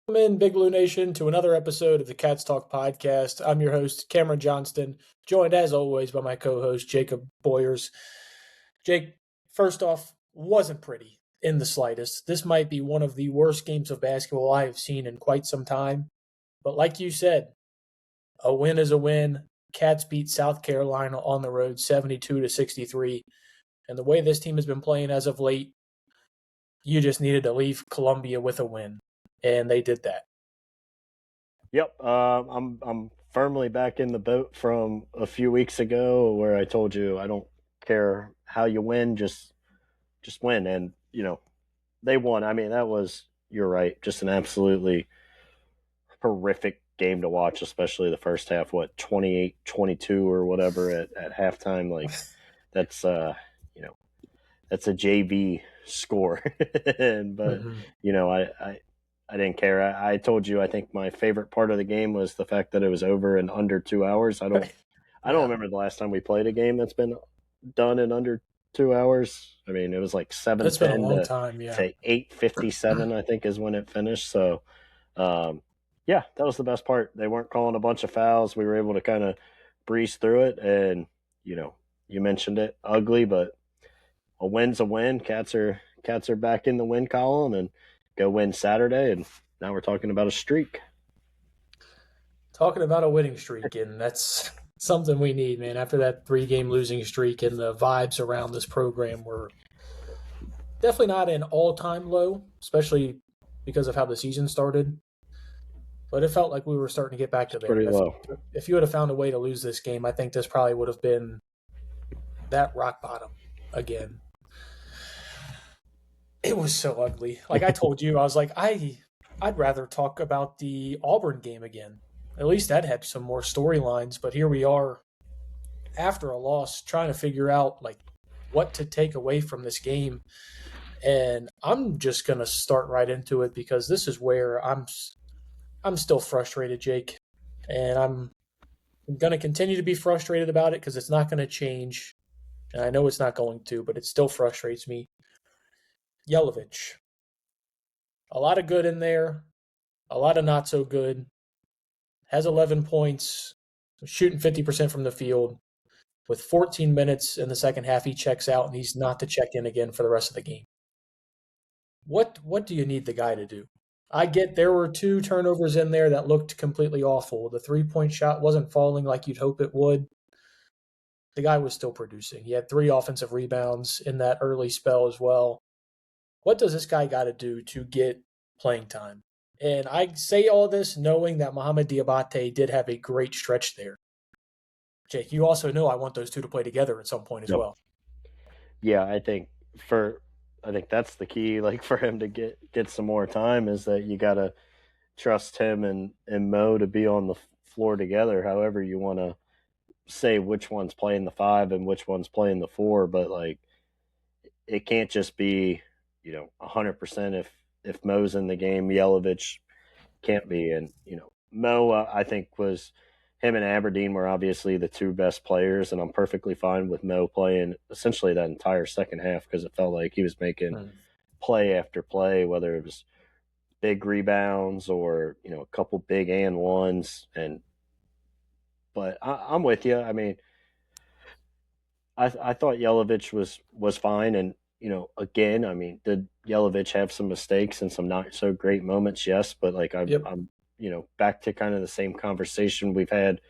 Welcome in, Big Blue Nation, to another episode of the Cats Talk podcast. I'm your host, Cameron Johnston, joined as always by my co-host, Jacob Boyers. Jake, first off, wasn't pretty in the slightest. This might be one of the worst games of basketball I have seen in quite some time. But like you said, a win is a win. Cats beat South Carolina on the road 72-63. And the way this team has been playing as of late, you just needed to leave Columbia with a win. And they did that. Yep, I'm firmly back in the boat from a few weeks ago where I told you I don't care how you win, just win, and they won. I mean, you're right, just an absolutely horrific game to watch, especially the first half. 28-22 or whatever at halftime. Like that's that's a JV score, but I didn't care. I told you I think my favorite part of the game was the fact that it was over in under 2 hours. I don't remember the last time we played a game that's been done in under 2 hours. I mean, it was like 7:10 It's been a long time, to 8:57, I think, is when it finished. So, that was the best part. They weren't calling a bunch of fouls. We were able to kind of breeze through it, and you mentioned it, ugly, but a win's a win. Cats are back in the win column and go win Saturday, and now we're talking about a streak. Talking about a winning streak, and that's something we need, man. After that 3-game losing streak, and the vibes around this program were definitely not an all-time low, especially because of how the season started. But it felt like we were starting to get back to there. Pretty low. If you would have found a way to lose this game, I think this probably would have been that rock bottom again. It was so ugly. Like I told you, I was like, I'd rather talk about the Auburn game again. At least that had some more storylines. But here we are, after a loss, trying to figure out like what to take away from this game. And I'm just gonna start right into it because this is where I'm still frustrated, Jake, and I'm gonna continue to be frustrated about it because it's not gonna change. And I know it's not going to, but it still frustrates me. Yelovich. A lot of good in there, a lot of not so good. Has 11 points, shooting 50% from the field. With 14 minutes in the second half, he checks out, and he's not to check in again for the rest of the game. What do you need the guy to do? I get there were 2 turnovers in there that looked completely awful. The 3-point shot wasn't falling like you'd hope it would. The guy was still producing. He had 3 offensive rebounds in that early spell as well. What does this guy got to do to get playing time? And I say all this knowing that Mohamed Diabate did have a great stretch there. Jake, you also know I want those 2 to play together at some point as well. Yeah, I think that's the key. Like for him to get some more time is that you got to trust him and Mo to be on the floor together. However you want to say which one's playing the 5 and which one's playing the 4, but like it can't just be 100% if Mo's in the game. Yelovich can't be. And Mo, I think him and Aberdeen were obviously the 2 best players, and I'm perfectly fine with Mo playing essentially that entire second half because it felt like he was making play after play, whether it was big rebounds or a couple big and ones. But I'm with you. I mean, I thought Yelovich was fine, and again, I mean, did Yelovich have some mistakes and some not so great moments? Yes, but like I'm back to kind of the same conversation we've had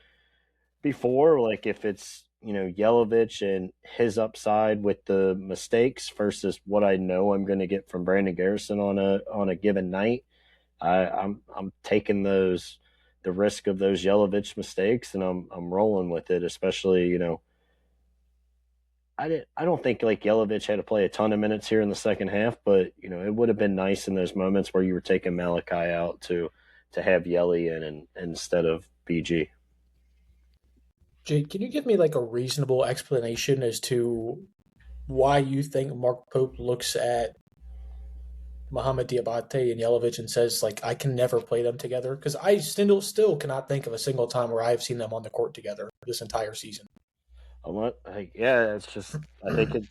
before. Like if it's Yelovich and his upside with the mistakes versus what I know I'm going to get from Brandon Garrison on a given night, I'm taking the risk of those Yelovich mistakes, and I'm rolling with it, especially I don't think like Yelovich had to play a ton of minutes here in the second half, but it would have been nice in those moments where you were taking Malachi out to have Yelly in and instead of BG. Jake, can you give me like a reasonable explanation as to why you think Mark Pope looks at Mohamed Diabate and Yelovich and says like I can never play them together? Because I still cannot think of a single time where I've seen them on the court together this entire season. It's just I think it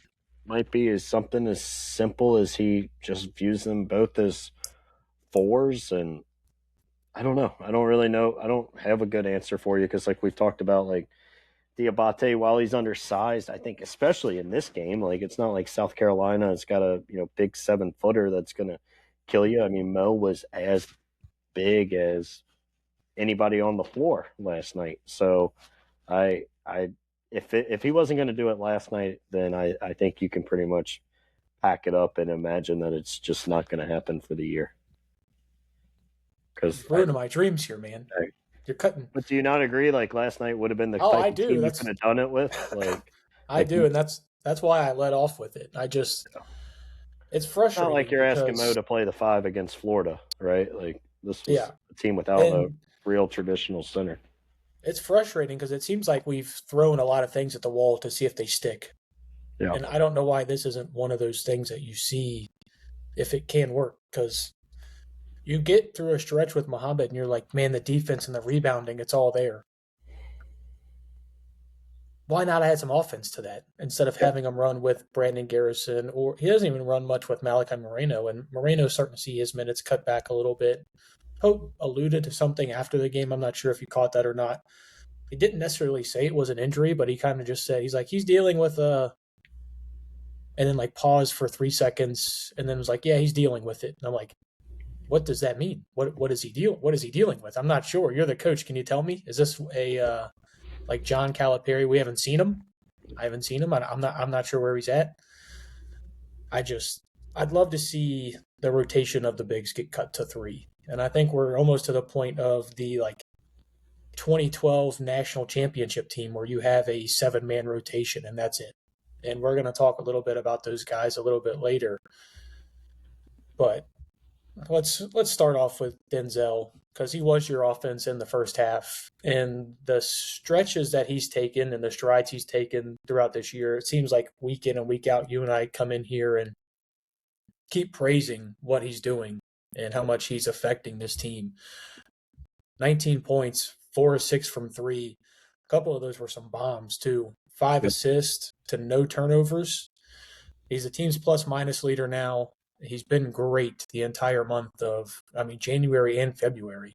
might be as something as simple as he just views them both as 4s, and I don't know. I don't really know. I don't have a good answer for you because, like we've talked about, like Diabate, while he's undersized, I think especially in this game, like it's not like South Carolina has got a big 7-footer that's gonna kill you. I mean, Mo was as big as anybody on the floor last night. So I if he wasn't going to do it last night, then I think you can pretty much pack it up and imagine that it's just not going to happen for the year. Because Ruining my dreams here, man. I, You're cutting. but do you not agree? Like last night would have been the Oh, type I of do. team you could That's have done it with. I Like do, and that's why I let off with it. It's not like frustrating you're asking Mo because to play the 5 against Florida, right? Like this was yeah, a team without a and real traditional center. it's frustrating because it seems like we've thrown a lot of things at the wall to see if they stick. Yeah. And I don't know why this isn't one of those things that you see if it can work because you get through a stretch with Muhammad and you're like, man, the defense and the rebounding, it's all there. Why not add some offense to that instead of Yeah. having him run with Brandon Garrison? Or he doesn't even run much with Malachi Moreno, and Moreno's starting to see his minutes cut back a little bit. Pope alluded to something after the game. I'm not sure if you caught that or not. He didn't necessarily say it was an injury, but he kind of just said he's like he's dealing with and then like paused for 3 seconds, and then was like, yeah, he's dealing with it. And I'm like, what does that mean? What is he dealing with? I'm not sure. You're the coach. Can you tell me? Is this a like John Calipari? We haven't seen him. I haven't seen him. I'm not sure where he's at. I'd love to see the rotation of the bigs get cut to three, and I think we're almost to the point of the like 2012 national championship team where you have a 7-man rotation and that's it. And we're going to talk a little bit about those guys a little bit later. But let's start off with Denzel because he was your offense in the first half, and the stretches that he's taken and the strides he's taken throughout this year. It seems like week in and week out, you and I come in here and keep praising what he's doing and how much he's affecting this team. 19 points, 4 or 6 from 3. A couple of those were some bombs too. 5 assists to no turnovers. He's the team's plus minus leader now. He's been great the entire month of, January and February.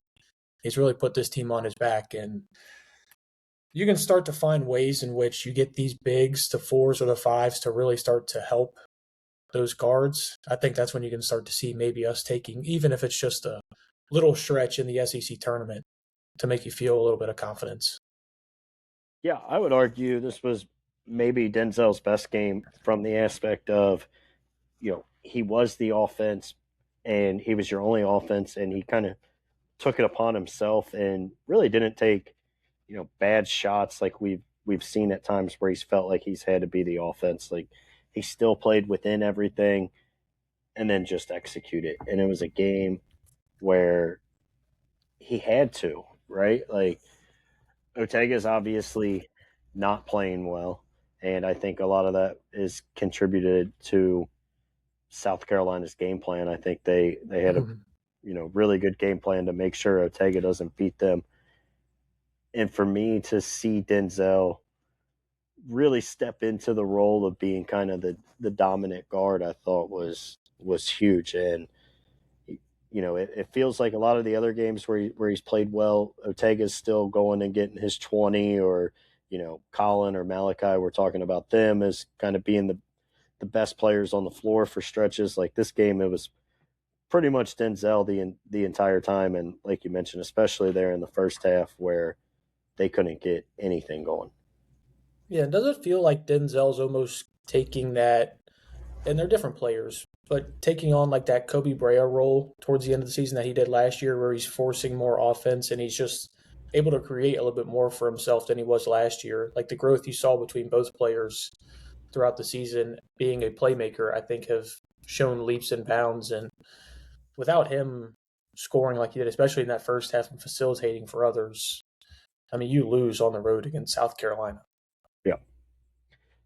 He's really put this team on his back, and you can start to find ways in which you get these bigs, the 4s or the 5s, to really start to help those guards. I think that's when you can start to see maybe us taking, even if it's just a little stretch in the SEC tournament, to make you feel a little bit of confidence. Yeah, I would argue this was maybe Denzel's best game from the aspect of, he was the offense and he was your only offense, and he kind of took it upon himself and really didn't take, bad shots like we've seen at times where he's felt like he's had to be the offense. Like he still played within everything and then just execute it. And it was a game where he had to, right? Like Ortega's obviously not playing well, and I think a lot of that is contributed to South Carolina's game plan. I think they had a really good game plan to make sure Ortega doesn't beat them. And for me to see Denzel really step into the role of being kind of the dominant guard, I thought was huge. And it feels like a lot of the other games where he's played well, Ortega's still going and getting his 20, or Colin or Malachi, we're talking about them as kind of being the best players on the floor for stretches. Like this game, it was pretty much Denzel the entire time, and like you mentioned, especially there in the first half where they couldn't get anything going. Yeah, does it feel like Denzel's almost taking that, and they're different players, but taking on like that Kobe Brea role towards the end of the season that he did last year, where he's forcing more offense and he's just able to create a little bit more for himself than he was last year. Like the growth you saw between both players throughout the season, being a playmaker, I think have shown leaps and bounds. And without him scoring like he did, especially in that first half and facilitating for others, you lose on the road against South Carolina. Yeah.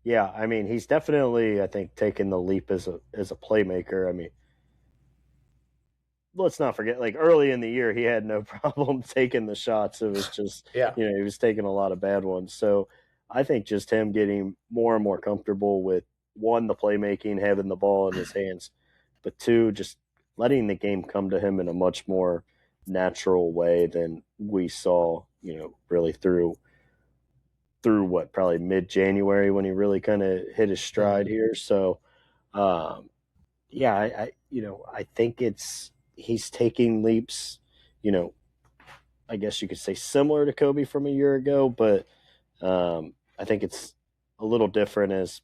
Yeah, I mean, he's definitely, I think, taken the leap as a playmaker. I mean, let's not forget, like early in the year, he had no problem taking the shots. It was just, Yeah. he was taking a lot of bad ones. So I think just him getting more and more comfortable with, one, the playmaking, having the ball in his hands, but two, just letting the game come to him in a much more natural way than we saw, really through what, probably mid-January when he really kind of hit his stride Mhm. here. So, um, yeah, I think he's taking leaps, you know, I guess you could say similar to Kobe from a year ago, but I think it's a little different as,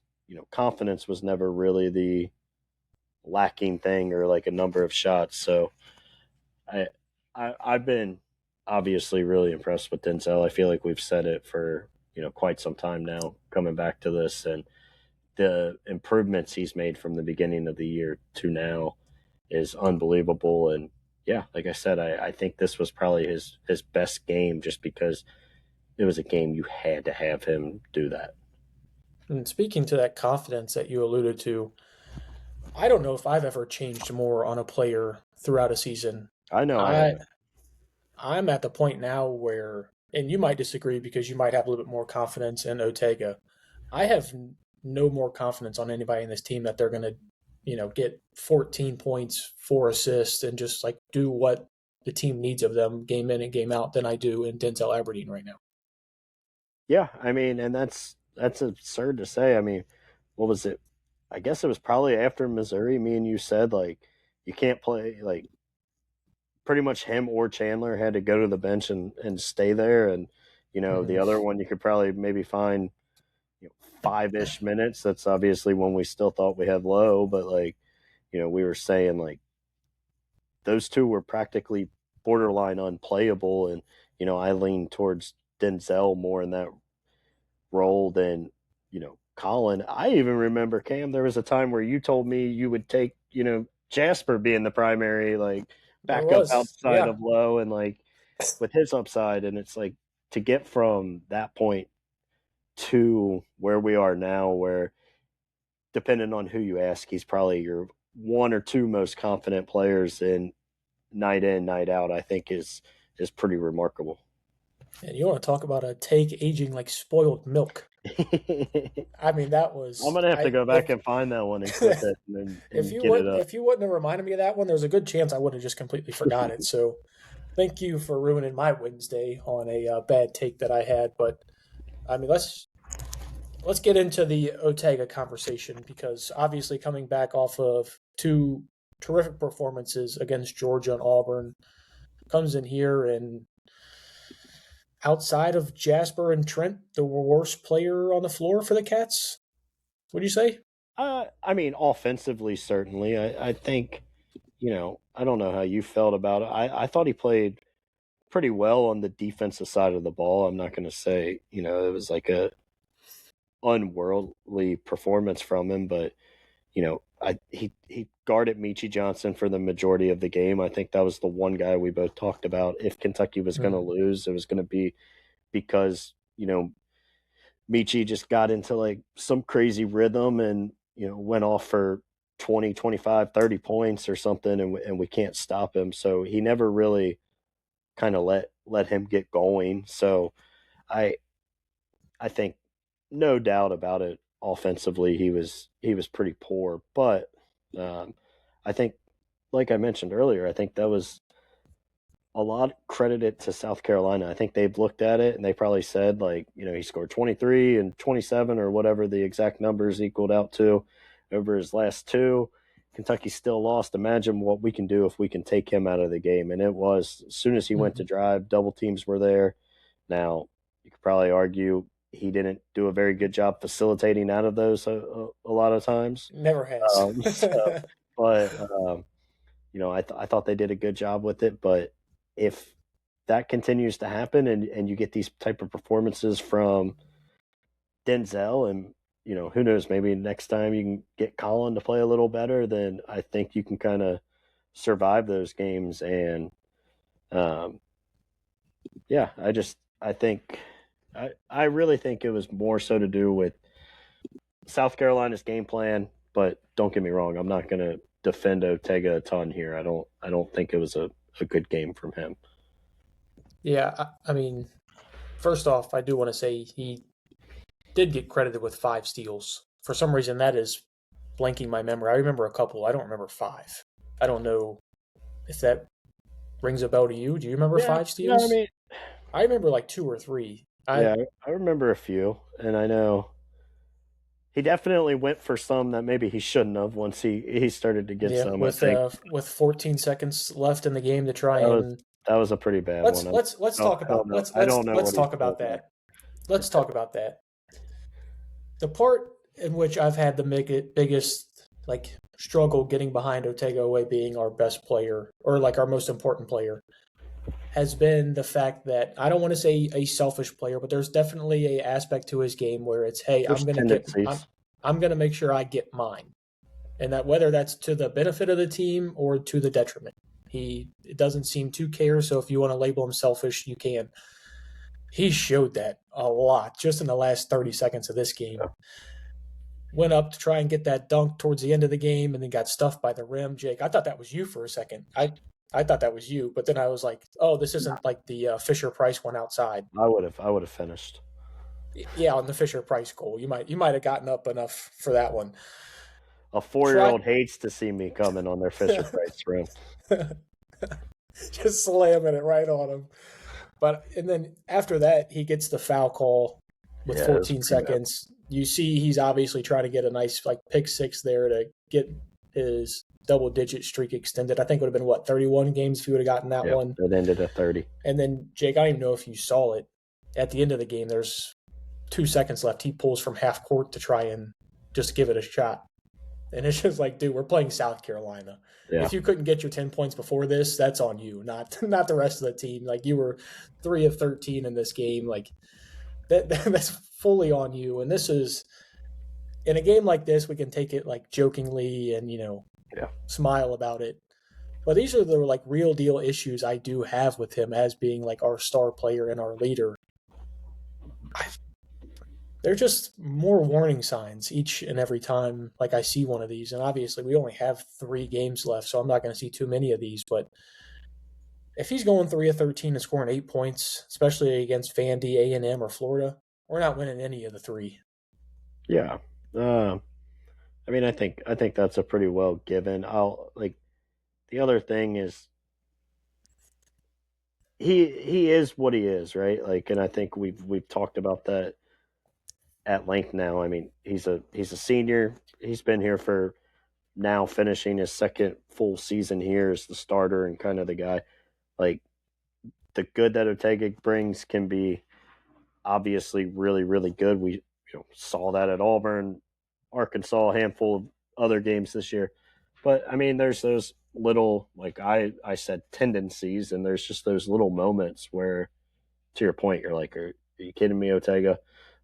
confidence was never really the lacking thing or like a number of shots. So I, I've been obviously really impressed with Denzel. I feel like we've said it for, quite some time now coming back to this, and the improvements he's made from the beginning of the year to now is unbelievable. And yeah, like I said, I think this was probably his best game just because it was a game you had to have him do that. And speaking to that confidence that you alluded to, I don't know if I've ever changed more on a player throughout a season. I know I I have. I'm at the point now where, and you might disagree because you might have a little bit more confidence in Ortega. I have no more confidence on anybody in this team that they're going to, get 14 points, 4 assists, and just like do what the team needs of them game in and game out than I do in Denzel Aberdeen right now. Yeah, I mean, and that's absurd to say. I mean, what was it? I guess it was probably after Missouri. Me and you said like you can't play like pretty much him or Chandler had to go to the bench and stay there, and the Mhm. other one you could probably maybe find 5-ish minutes. That's obviously when we still thought we had low, but like we were saying like those two were practically borderline unplayable, and I lean towards Denzel more in that role than Colin. I even remember, Cam, there was a time where you told me you would take Jasper being the primary like There backup was, outside yeah. of Low, and like with his upside, and it's like to get from that point to where we are now, where depending on who you ask, he's probably your one or two most confident players in, night out, I think is pretty remarkable. And you want to talk about a take aging like spoiled milk. I mean, that I'm was gonna have to I go back if and find that one and clip it and get it up. if you wouldn't have reminded me of that one, there's a good chance I would have just completely forgot it. So thank you for ruining my Wednesday on a bad take that I had. But I mean, let's get into the Ortega conversation because obviously coming back off of two terrific performances against Georgia and Auburn, comes in here and outside of Jasper and Trent, the worst player on the floor for the Cats. What do you say? I mean, offensively, certainly. I think, I don't know how you felt about it. I thought he played pretty well on the defensive side of the ball. I'm not going to say, it was like a unworldly performance from him, but he guarded Michi Johnson for the majority of the game. I think that was the one guy we both talked about. If Kentucky was going to Mm. lose, it was going to be because Michi just got into like some crazy rhythm and went off for 20, 25, 30 points or something, and we can't stop him. So he never really kind of let him get going. So I I think no doubt about it. Offensively, he was pretty poor, but um, I think, like I mentioned earlier, I think that was a lot credited to South Carolina. I think they've looked at it and they probably said like, he scored 23 and 27 or whatever the exact numbers equaled out to over his last two. Kentucky still lost. Imagine what we can do if we can take him out of the game. And it was as soon as he went to Mm. drive, double teams were there. Now, you could probably argue he didn't do a very good job facilitating out of those a lot of times. Never has. So, but I thought they did a good job with it. But if that continues to happen and you get these type of performances from Denzel and who knows, maybe next time you can get Colin to play a little better, then I think you can kind of survive those games. And um, yeah, I think I really think it was more so to do with South Carolina's game plan. But don't get me wrong, I'm not going to defend Ortega a ton here. I don't think it was a good game from him. Yeah, I mean, first off, I do want to say he did get credited with 5 steals. For some reason, that is blanking my memory. I remember a couple. I don't remember 5. I don't know if that. rings a bell to you. Do you remember Yeah, 5 yeah. I steals? mean, I remember like 2 or 3. yeah, I remember a few, and I know he definitely went for some that maybe he shouldn't have once he started to get Yeah, some. I think with 14 seconds left in the game to try that was and that was a pretty bad one. let's Oh talk hell about no, I don't know let's what he's talk doing about there. that. Let's talk about that. The part in which I've had the biggest like struggle getting behind Otega Oweh being our best player or like our most important player has been the fact that I don't want to say a selfish player, but there's definitely a aspect to his game where it's, hey, There's tendencies. I'm gonna make sure I get mine, and that whether that's to the benefit of the team or to the detriment, he doesn't seem to care. So if you want to label him selfish, you can. He showed that a lot just in the last 30 seconds of this game. Went up to try and get that dunk towards the end of the game and then got stuffed by the rim. Jake, I thought that was you for a second. I thought that was you, but then I was like, oh, this isn't like the Fisher Price one outside. I would have finished. Yeah, on the Fisher Price goal, you might have gotten up enough for that one. A 4-year-old hates to see me coming on their Fisher Price rim. Just slamming it right on him. But and then after that, he gets the foul call with 14 seconds. You see, he's obviously trying to get a nice like pick six there to get his double-digit streak extended. I think it would have been, 31 games if he would have gotten that one. It ended at 30. And then, Jake, I don't even know if you saw it. At the end of the game, there's 2 seconds left. He pulls from half court to try and just give it a shot. And it's just like, dude, we're playing South Carolina. Yeah. If you couldn't get your 10 points before this, that's on you, not the rest of the team. Like, you were 3 of 13 in this game. Like, that's fully on you. And this is – in a game like this, we can take it, like, jokingly and, smile about it. But these are the, like, real deal issues I do have with him as being, like, our star player and our leader. They're just more warning signs each and every time, like, I see one of these. And obviously, we only have 3 games left, so I'm not going to see too many of these. But if he's going 3 of 13 and scoring 8 points, especially against Vandy, A&M, or Florida, we're not winning any of the 3. Yeah. I mean, I think that's a pretty well given. The other thing is he is what he is, right? Like, and I think we've talked about that at length now. I mean, he's a senior. He's been here for now finishing his second full season here as the starter and kind of the guy. Like, the good that Otega brings can be obviously really, really good. We saw that at Auburn, Arkansas, a handful of other games this year. But, I mean, there's those little, like I said, tendencies, and there's just those little moments where, to your point, you're like, are you kidding me, Otega?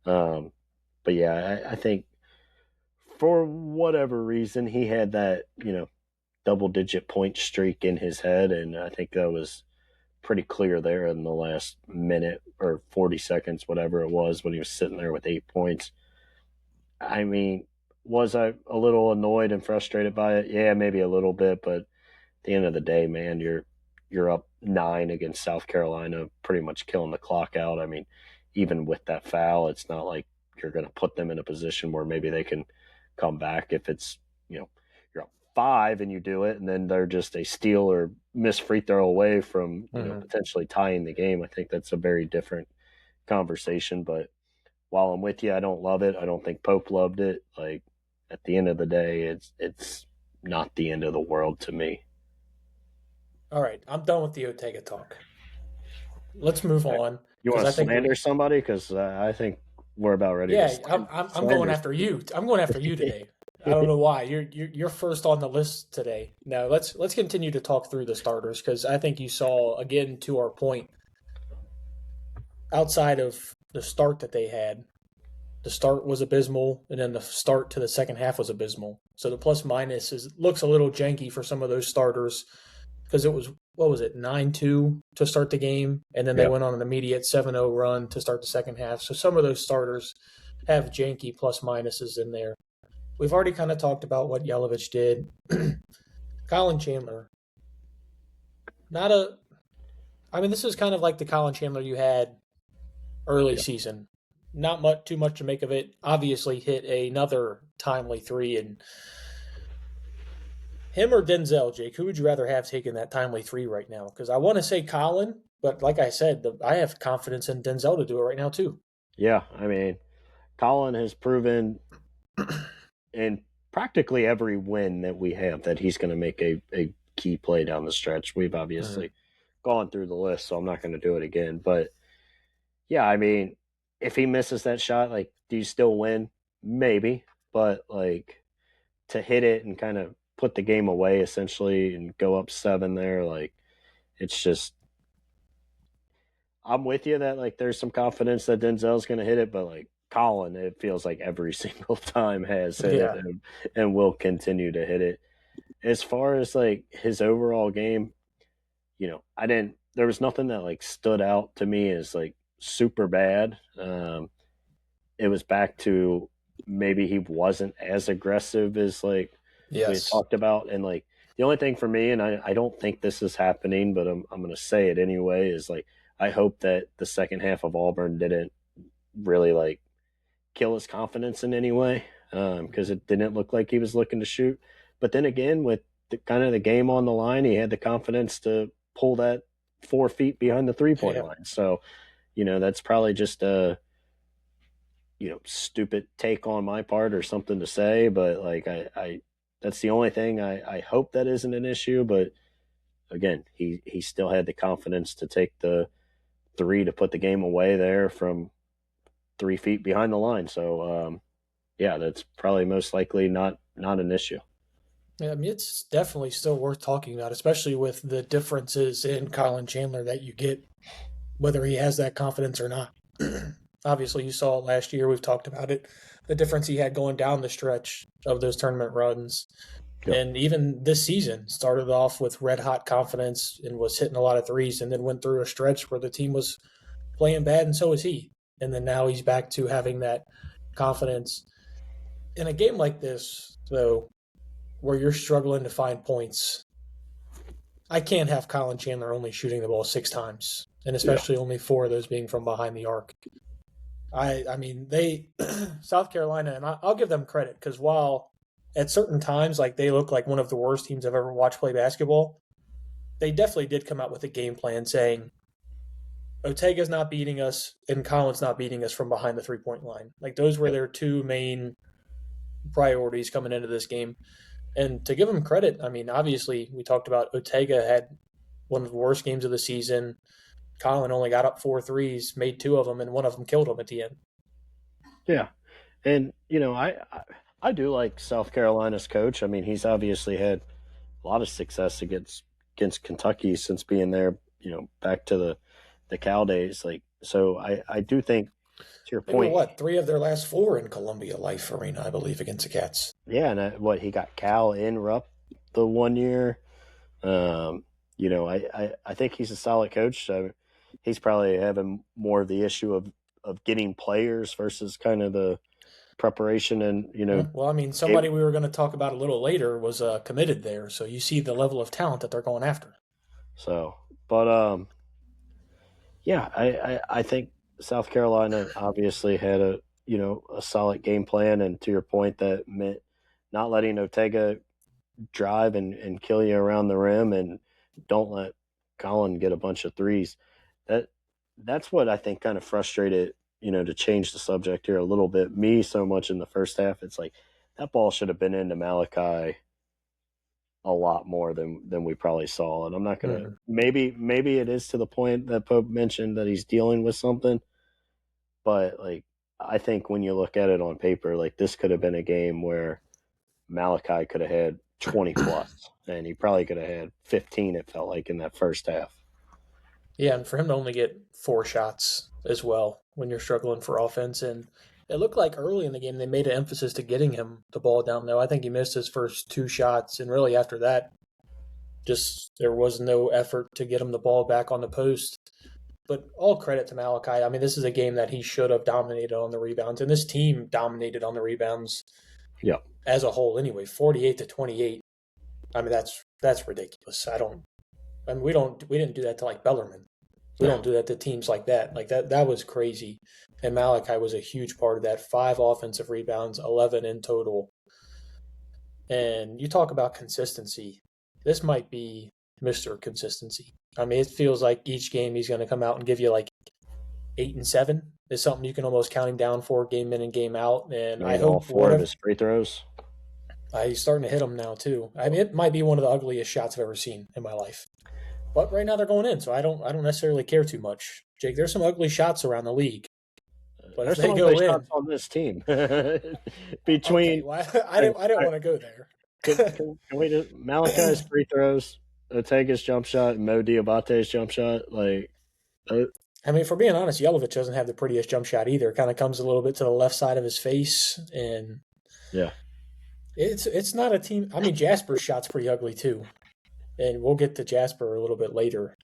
But, yeah, I think for whatever reason, he had that, double-digit point streak in his head, and I think that was pretty clear there in the last minute or 40 seconds, whatever it was, when he was sitting there with 8 points. I mean, was I a little annoyed and frustrated by it? Yeah, maybe a little bit, but at the end of the day, man, you're up 9 against South Carolina, pretty much killing the clock out. I mean, even with that foul, it's not like you're going to put them in a position where maybe they can come back if it's, you're up 5 and you do it, and then they're just a steal or miss free throw away from potentially tying the game. I think that's a very different conversation. But while I'm with you, I don't love it. I don't think Pope loved it. Like, at the end of the day, it's not the end of the world to me. All right, I'm done with the Otega talk. Let's move on. You want to slander somebody? Because I think we're about ready. Yeah, I'm going after you. I'm going after you today. I don't know why. You're first on the list today. Now let's continue to talk through the starters, because I think you saw, again, to our point, outside of the start that they had, the start was abysmal, and then the start to the second half was abysmal. So the plus minus looks a little janky for some of those starters, because it was, 9-2 to start the game, and then they went on an immediate 7-0 run to start the second half. So some of those starters have janky plus minuses in there. We've already kind of talked about what Yelovich did. Colin Chandler. This is kind of like the Colin Chandler you had early season. Not too much to make of it. Obviously hit another timely 3, and Him or Denzel, Jake? Who would you rather have taking that timely three right now? Because I want to say Colin, but like I said, I have confidence in Denzel to do it right now too. Yeah, I mean, Colin has proven in practically every win that we have that he's going to make a key play down the stretch. We've Mhm. obviously gone through the list, so I'm not going to do it again. But yeah, I mean, if he misses that shot, like, do you still win? Maybe, but like to hit it and kind of put the game away essentially and go up seven there, like it's just I'm with you that like there's some confidence that Denzel's going to hit it, but like Colin, it feels like every single time has hit it Yeah. and will continue to hit it. As far as like his overall game, I didn't. There was nothing that like stood out to me as like super bad. It was back to maybe he wasn't as aggressive as like we had Yes. talked about, and like the only thing for me, and I don't think this is happening, but I'm going to say it anyway, is like I hope that the second half of Auburn didn't really like kill his confidence in any way because it didn't look like he was looking to shoot. But then again, with kind of the game on the line, he had the confidence to pull that 4 feet behind the 3 point Yeah. line. So, that's probably just a, stupid take on my part or something to say. But like, I that's the only thing I hope that isn't an issue. But again, he still had the confidence to take the three to put the game away there from 3 feet behind the line. So, yeah, that's probably most likely not an issue. Yeah, I mean, it's definitely still worth talking about, especially with the differences in Colin Chandler that you get, whether he has that confidence or not. Obviously, you saw it last year. We've talked about it. The difference he had going down the stretch of those tournament runs. Yep. And even this season started off with red hot confidence and was hitting a lot of threes, and then went through a stretch where the team was playing bad, and so was he. And then now he's back to having that confidence. In a game like this, though, where you're struggling to find points, I can't have Colin Chandler only shooting the ball 6 times, and Yeah. especially only four of those being from behind the arc. I mean, they South Carolina, and I'll give them credit because while at certain times, like they look like one of the worst teams I've ever watched play basketball, they definitely did come out with a game plan saying Otega's not beating us and Colin's not beating us from behind the 3 point line. Like those were Yep. their two main priorities coming into this game. And to give them credit, I mean, obviously we talked about Otega had one of the worst games of the season. Colin only got up four threes, made two of them, and one of them killed him at the end. Yeah. And I do like South Carolina's coach. I mean, he's obviously had a lot of success against Kentucky since being there. Back to the Cal days. Like, so I do think to your They were point. what, three of their last four in Columbia Life Arena, I believe, against the Cats. Yeah, and what he got Cal in Rupp the one year. Um, I think he's a solid coach. He's probably having more of the issue of getting players versus kind of the preparation and Well, I mean, game. somebody we were going to talk about a little later was committed there, so you see the level of talent that they're going after. So, but yeah, I think South Carolina obviously had a solid game plan, and to your point, that meant not letting Ortega drive and kill you around the rim, and don't let Colin get a bunch of threes. That that's what I think kind of frustrated, to change the subject here a little bit, me so much in the first half. It's like that ball should have been into Malachi a lot more than we probably saw. And I'm not gonna Mm-hmm. maybe it is to the point that Pope mentioned that he's dealing with something, but like I think when you look at it on paper, like this could have been a game where Malachi could have had 20 plus, and he probably could have had 15. It felt like in that first half. Yeah, and for him to only get four shots as well when you're struggling for offense, and it looked like early in the game they made an emphasis to getting him the ball down low. I think he missed his first two shots, and really after that, just there was no effort to get him the ball back on the post. But all credit to Malachi. I mean, this is a game that he should have dominated on the rebounds, and this team dominated on the rebounds Yep. as a whole anyway, 48-28. I mean, that's ridiculous. I don't. I mean, we didn't do that to like Bellarmine. We No. don't do that to teams like that. Like that was crazy. And Malachi was a huge part of that. 5 offensive rebounds, 11 in total. And you talk about consistency. This might be Mr. Consistency. I mean, it feels like each game he's going to come out and give you like 8 and 7 is something you can almost count him down for game in and game out. And I I mean, all hope four of his free throws. He's starting to hit them now too. I mean, it might be one of the ugliest shots I've ever seen in my life. But right now they're going in, so I don't necessarily care too much. Jake, there's some ugly shots around the league. But There's if they some go ugly in shots on this team. Between okay, well, I didn't want to go there. can we just Malachi's free throws, Ortega's jump shot, and Mo Diabate's jump shot, like I mean, for being honest, Yelovich doesn't have the prettiest jump shot either. It kind of comes a little bit to the left side of his face, and yeah. it's not a team. I mean, Jasper's shot's pretty ugly too, and we'll get to Jasper a little bit later.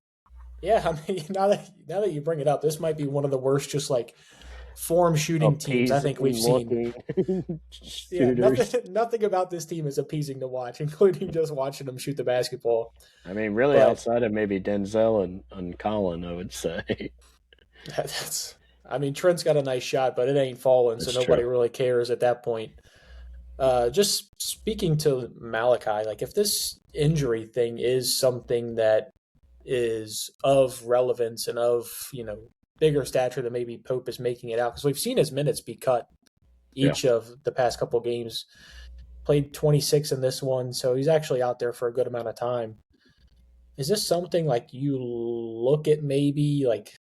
Yeah, I mean, now that you bring it up, this might be one of the worst, just like form shooting teams I think we've seen. Yeah, nothing about this team is appeasing to watch, including just watching them shoot the basketball. I mean, really, outside of maybe Denzel and Colin, I would say. I mean, Trent's got a nice shot, but it ain't falling, so nobody really cares at that point. Just speaking to Malachi, like if this injury thing is something that is of relevance and of, bigger stature than maybe Pope is making it out, because we've seen his minutes be cut each of the past couple games. Played 26 in this one, so he's actually out there for a good amount of time. Is this something like you look at maybe like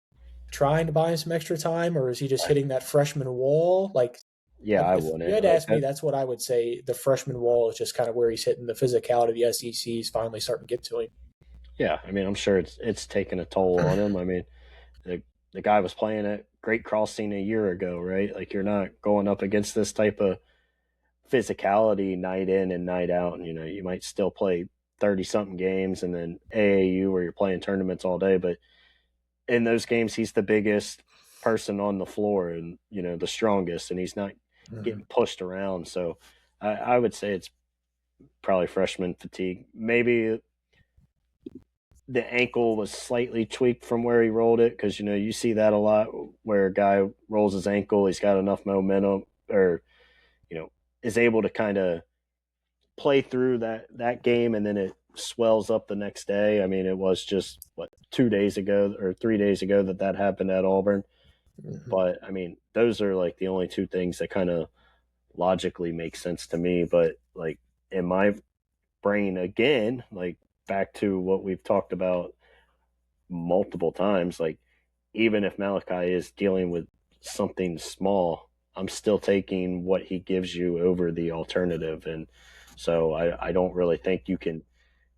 trying to buy him some extra time, or is he just hitting that freshman wall? Like, I wouldn't. If you had asked me, that's what I would say. The freshman wall is just kind of where he's hitting. The physicality of the SEC is finally starting to get to him. Yeah, I mean, I'm sure it's taken a toll on him. I mean, the guy was playing at Great Crossing a year ago, right? Like, you're not going up against this type of physicality night in and night out. And, you might still play 30-something games and then AAU where you're playing tournaments all day. But in those games, he's the biggest person on the floor and, the strongest, and he's not getting pushed around. So I would say it's probably freshman fatigue. Maybe the ankle was slightly tweaked from where he rolled it, because you see that a lot where a guy rolls his ankle, he's got enough momentum, or is able to kind of play through that game, and then it swells up the next day. I mean, it was just 2 days ago or 3 days ago that happened at Auburn. But I mean, those are like the only two things that kind of logically make sense to me. But like in my brain, again, like back to what we've talked about multiple times, like even if Malachi is dealing with something small, I'm still taking what he gives you over the alternative. And so I don't really think you can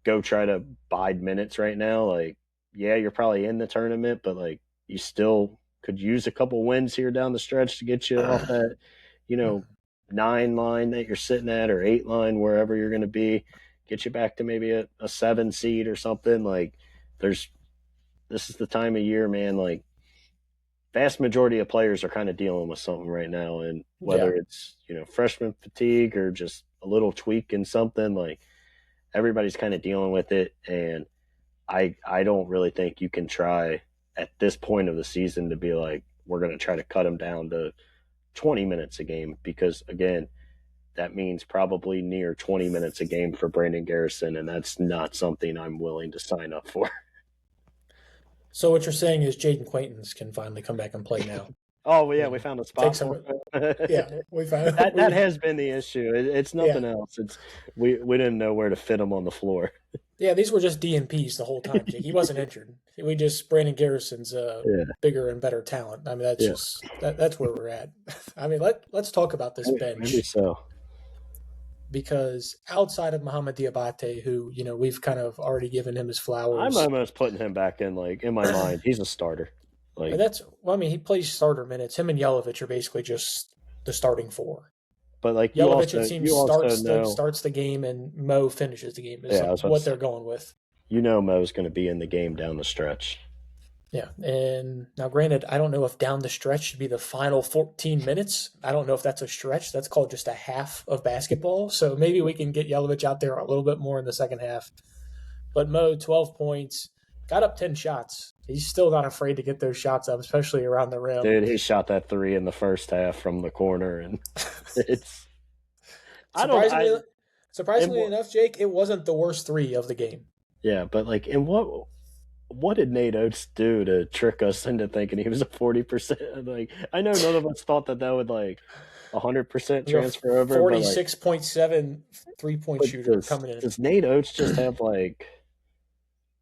go try to bide minutes right now. Like, yeah, you're probably in the tournament, but like you still could use a couple wins here down the stretch to get you off that, 9 line that you're sitting at, or 8 line, wherever you're going to be, get you back to maybe a 7 seed or something. Like this is the time of year, man. Like vast majority of players are kind of dealing with something right now. And whether it's, freshman fatigue or just a little tweak in something, like everybody's kind of dealing with it. And I don't really think you can try at this point of the season to be like, we're going to try to cut him down to 20 minutes a game, because again, that means probably near 20 minutes a game for Brandon Garrison, and that's not something I'm willing to sign up for. So what you're saying is Jaden Quaintance can finally come back and play now. Oh, well, yeah, we found a spot. We found that has been the issue. It's nothing else. It's we didn't know where to fit him on the floor. Yeah, these were just DNPs the whole time, Jake. He wasn't injured. Brandon Garrison's bigger and better talent. I mean, that's where we're at. I mean, let's talk about this bench. Maybe so. Because outside of Muhammad Diabate, who, we've kind of already given him his flowers. I'm almost putting him back in, like, in my mind. He's a starter. Like, he plays starter minutes. Him and Yelovich are basically just the starting 4. But like Yelovich, it seems, starts the game, and Mo finishes the game. Is what they're going with. Mo's going to be in the game down the stretch. Yeah, and now granted, I don't know if down the stretch should be the final 14 minutes. I don't know if that's a stretch. That's called just a half of basketball. So maybe we can get Yelovich out there a little bit more in the second half. But Mo, 12 points, got up 10 shots. He's still not afraid to get those shots up, especially around the rim. Dude, he shot that 3 in the first half from the corner, and it's Surprisingly enough, Jake, it wasn't the worst 3 of the game. Yeah, but like, and what did Nate Oates do to trick us into thinking he was a 40%? Like, I know none of us thought that would like 100% You're a transfer over, but like, 46.7 3-point but shooter coming in. does Nate Oates just have like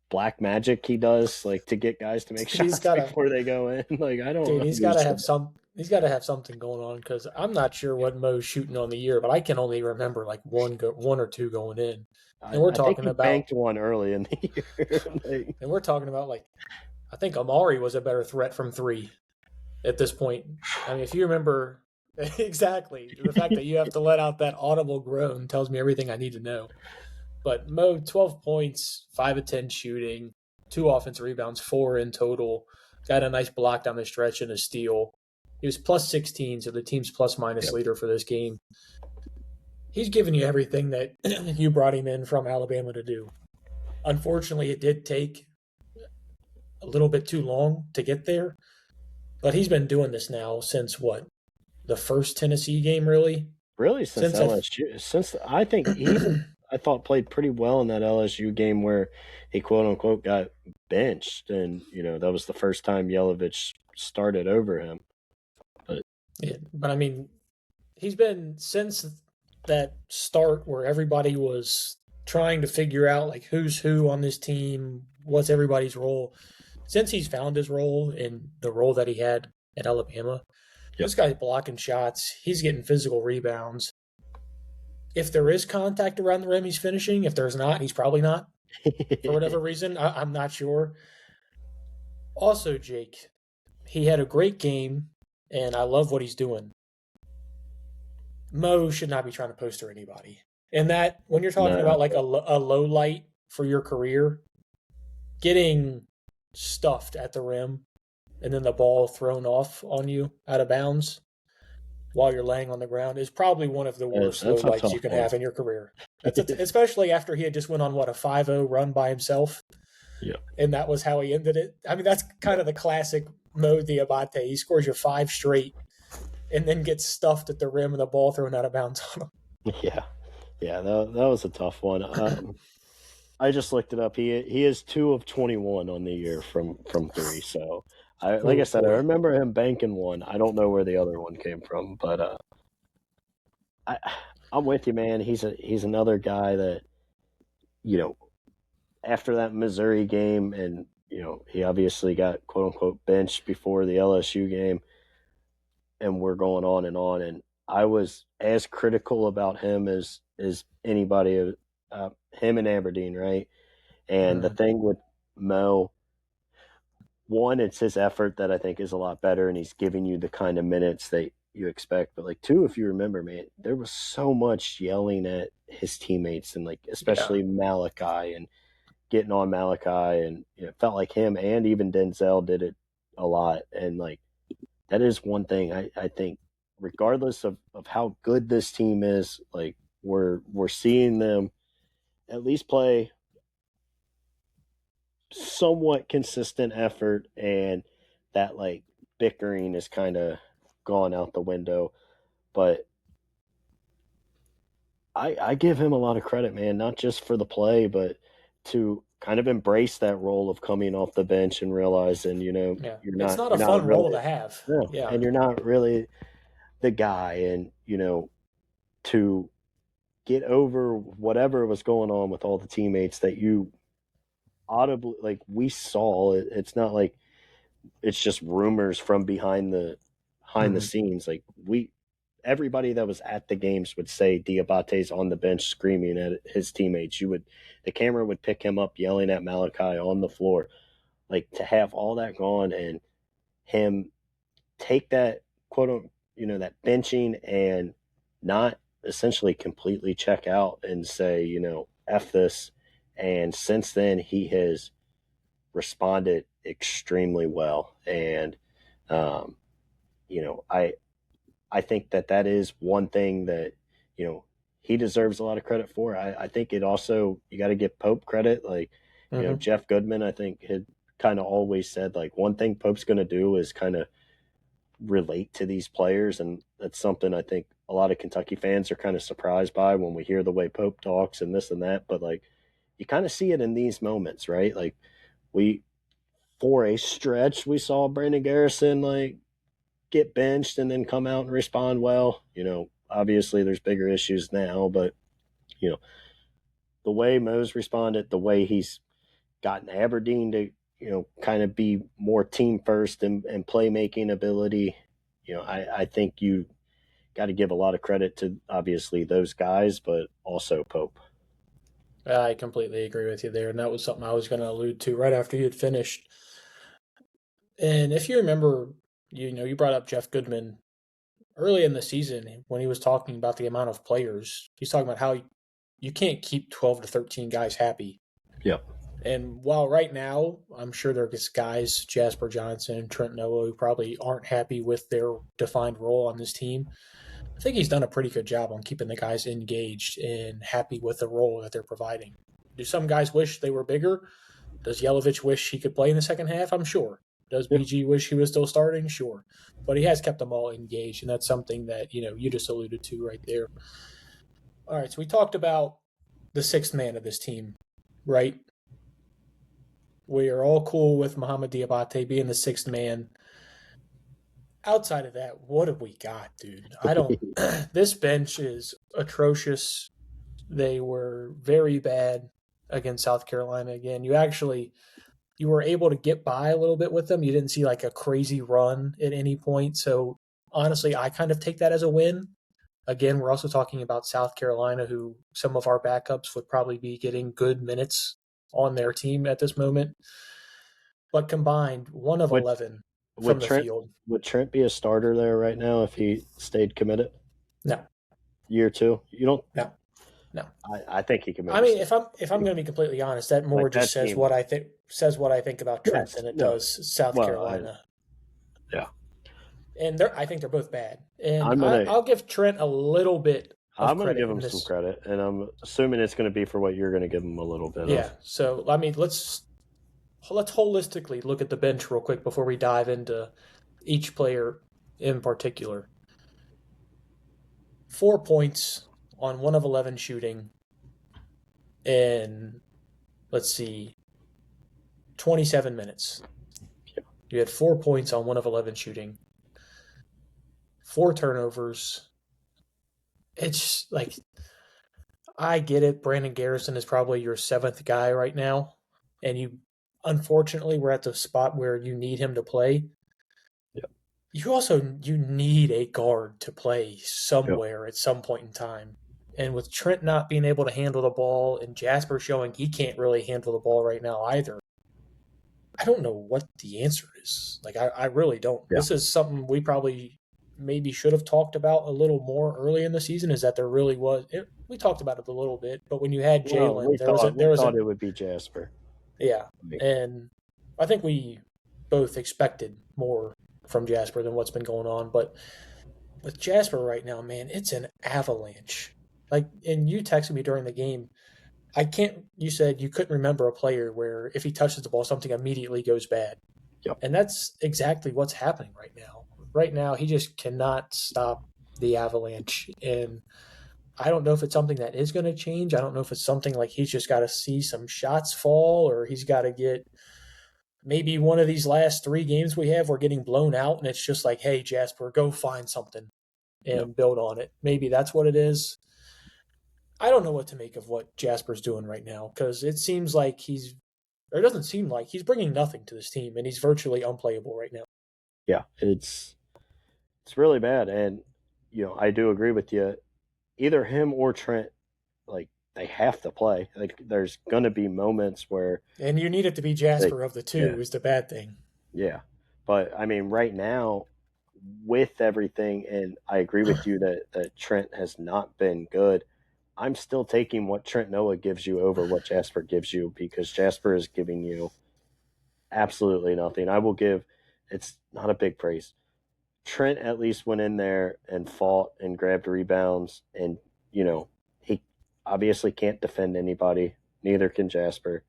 black magic he does like to get guys to make shots before they go in? Like, I don't Dude, understand. he's got to have something going on because I'm not sure what Mo's shooting on the year, but I can only remember like one or two going in, and we're I think talking he about banked one early in the year. Like, and we're talking about like I think Amari was a better threat from 3 at this point. I mean, if you remember exactly the fact that you have to let out that audible groan tells me everything I need to know. But Mo, 12 points, 5 of 10 shooting, 2 offensive rebounds, 4 in total. Got a nice block down the stretch and a steal. He was plus 16, so the team's plus minus leader for this game. He's given you everything that you brought him in from Alabama to do. Unfortunately, it did take a little bit too long to get there, but he's been doing this now since what? The first Tennessee game, really? Really, since LSU, since I think I thought played pretty well in that LSU game where he quote unquote got benched, and that was the first time Yelovich started over him. But I mean, he's been since that start where everybody was trying to figure out like who's who on this team, what's everybody's role. Since he's found his role in the role that he had at Alabama, this guy's blocking shots. He's getting physical rebounds. If there is contact around the rim, he's finishing. If there's not, he's probably not. For whatever reason, I'm not sure. Also, Jake, he had a great game, and I love what he's doing. Mo should not be trying to poster anybody. And that, when you're talking about like a low light for your career, getting stuffed at the rim and then the ball thrown off on you out of bounds while you're laying on the ground is probably one of the worst low lights you can have in your career. Especially after he had just went on, a 5-0 run by himself. Yeah. And that was how he ended it. I mean, that's kind of the classic Mo Diabate. He scores you 5 straight and then gets stuffed at the rim and the ball thrown out of bounds on him. Yeah, that was a tough one. I just looked it up. He is 2 of 21 on the year from 3. So, like I said, I remember him banking one. I don't know where the other one came from, but I'm with you, man. He's another guy that, after that Missouri game, and he obviously got quote unquote benched before the LSU game, and we're going on, and I was as critical about him as anybody. Him and Aberdeen, right? And the thing with Mo, one, it's his effort that I think is a lot better, and he's giving you the kind of minutes that you expect. But like, 2, if you remember, man, there was so much yelling at his teammates, and like especially Malachi, and getting on Malachi, and it felt like him and even Denzel did it a lot. And like, that is one thing I think, regardless of how good this team is, like we're seeing them at least play somewhat consistent effort, and that like bickering is kind of gone out the window. But I give him a lot of credit, man, not just for the play, but to kind of embrace that role of coming off the bench and realizing, you're not. It's not a fun role to have. No, and you're not really the guy, and to get over whatever was going on with all the teammates that you audibly, like, we saw. It's not like it's just rumors from behind the scenes. Like, everybody that was at the games would say Diabate's on the bench screaming at his teammates. The camera would pick him up yelling at Malachi on the floor. Like, to have all that gone and him take that quote, that benching and not essentially completely check out and say, F this. And since then, he has responded extremely well. And, I think that is one thing that, he deserves a lot of credit for. I think it also, you got to give Pope credit. Like, Jeff Goodman, I think, had kind of always said, like, one thing Pope's going to do is kind of relate to these players, and that's something I think a lot of Kentucky fans are kind of surprised by when we hear the way Pope talks and this and that. But like, you kind of see it in these moments, right? Like, we for a stretch we saw Brandon Garrison like get benched and then come out and respond well. Obviously there's bigger issues now, but you know the way Mo's responded, the way he's gotten Aberdeen to kind of be more team first and playmaking ability. I think you got to give a lot of credit to obviously those guys, but also Pope. I completely agree with you there, and that was something I was going to allude to right after you had finished. And if you remember, you brought up Jeff Goodman early in the season when he was talking about the amount of players. He's talking about how you can't keep 12 to 13 guys happy. Yep. And while right now, I'm sure there's guys, Jasper Johnson, Trent Noah, who probably aren't happy with their defined role on this team, I think he's done a pretty good job on keeping the guys engaged and happy with the role that they're providing. Do some guys wish they were bigger? Does Yelovich wish he could play in the second half? I'm sure. Does BG wish he was still starting? Sure. But he has kept them all engaged, and that's something that, you just alluded to right there. All right, so we talked about the sixth man of this team, right? We are all cool with Muhammad Diabate being the sixth man. Outside of that, what have we got, dude? This bench is atrocious. They were very bad against South Carolina again. You were able to get by a little bit with them. You didn't see like a crazy run at any point. So honestly, I kind of take that as a win. Again, we're also talking about South Carolina, who some of our backups would probably be getting good minutes on their team at this moment. But combined, 1 of 11 from the field. Would Trent be a starter there right now if he stayed committed? No. Year two? You don't? No. I think he can. I mean, if I'm going to be completely honest, that more just says what I think about Trent than it does South Carolina. Yeah. And I think they're both bad. And I'll give Trent a little bit of I'm going to give him some credit, and I'm assuming it's going to be for what you're going to give him a little bit of. Yeah. So, I mean, let's holistically look at the bench real quick before we dive into each player in particular. 4 points on 1 of 11 shooting in, 27 minutes. Yeah. You had 4 points on 1 of 11 shooting. 4 turnovers. It's like, I get it. Brandon Garrison is probably your 7th guy right now. And unfortunately, we're at the spot where you need him to play. Yep. You need a guard to play somewhere at some point in time. And with Trent not being able to handle the ball and Jasper showing he can't really handle the ball right now either, I don't know what the answer is. Like, I really don't. Yeah. This is something we probably maybe should have talked about a little more early in the season, is that there really was – we talked about it a little bit, but when you had Jalen, we thought it would be Jasper. Yeah, and I think we both expected more from Jasper than what's been going on. But with Jasper right now, man, it's an avalanche. Like, and you texted me during the game. You said you couldn't remember a player where if he touches the ball, something immediately goes bad. Yep. And that's exactly what's happening right now. Right now, he just cannot stop the avalanche. And I don't know if it's something that is going to change. I don't know if it's something like he's just got to see some shots fall, or he's got to get maybe one of these last 3 games we have, we're getting blown out, and it's just like, hey, Jasper, go find something and build on it. Maybe that's what it is. I don't know what to make of what Jasper's doing right now, because it seems like it doesn't seem like he's bringing nothing to this team, and he's virtually unplayable right now. Yeah, it's really bad. And, I do agree with you. Either him or Trent, like, they have to play. Like, there's going to be moments where... And you need it to be Jasper of the two is the bad thing. Yeah. But, I mean, right now, with everything, and I agree with you that Trent has not been good, I'm still taking what Trent Noah gives you over what Jasper gives you, because Jasper is giving you absolutely nothing. I will give... It's not a big praise. Trent at least went in there and fought and grabbed rebounds, and, he obviously can't defend anybody. Neither can Jasper.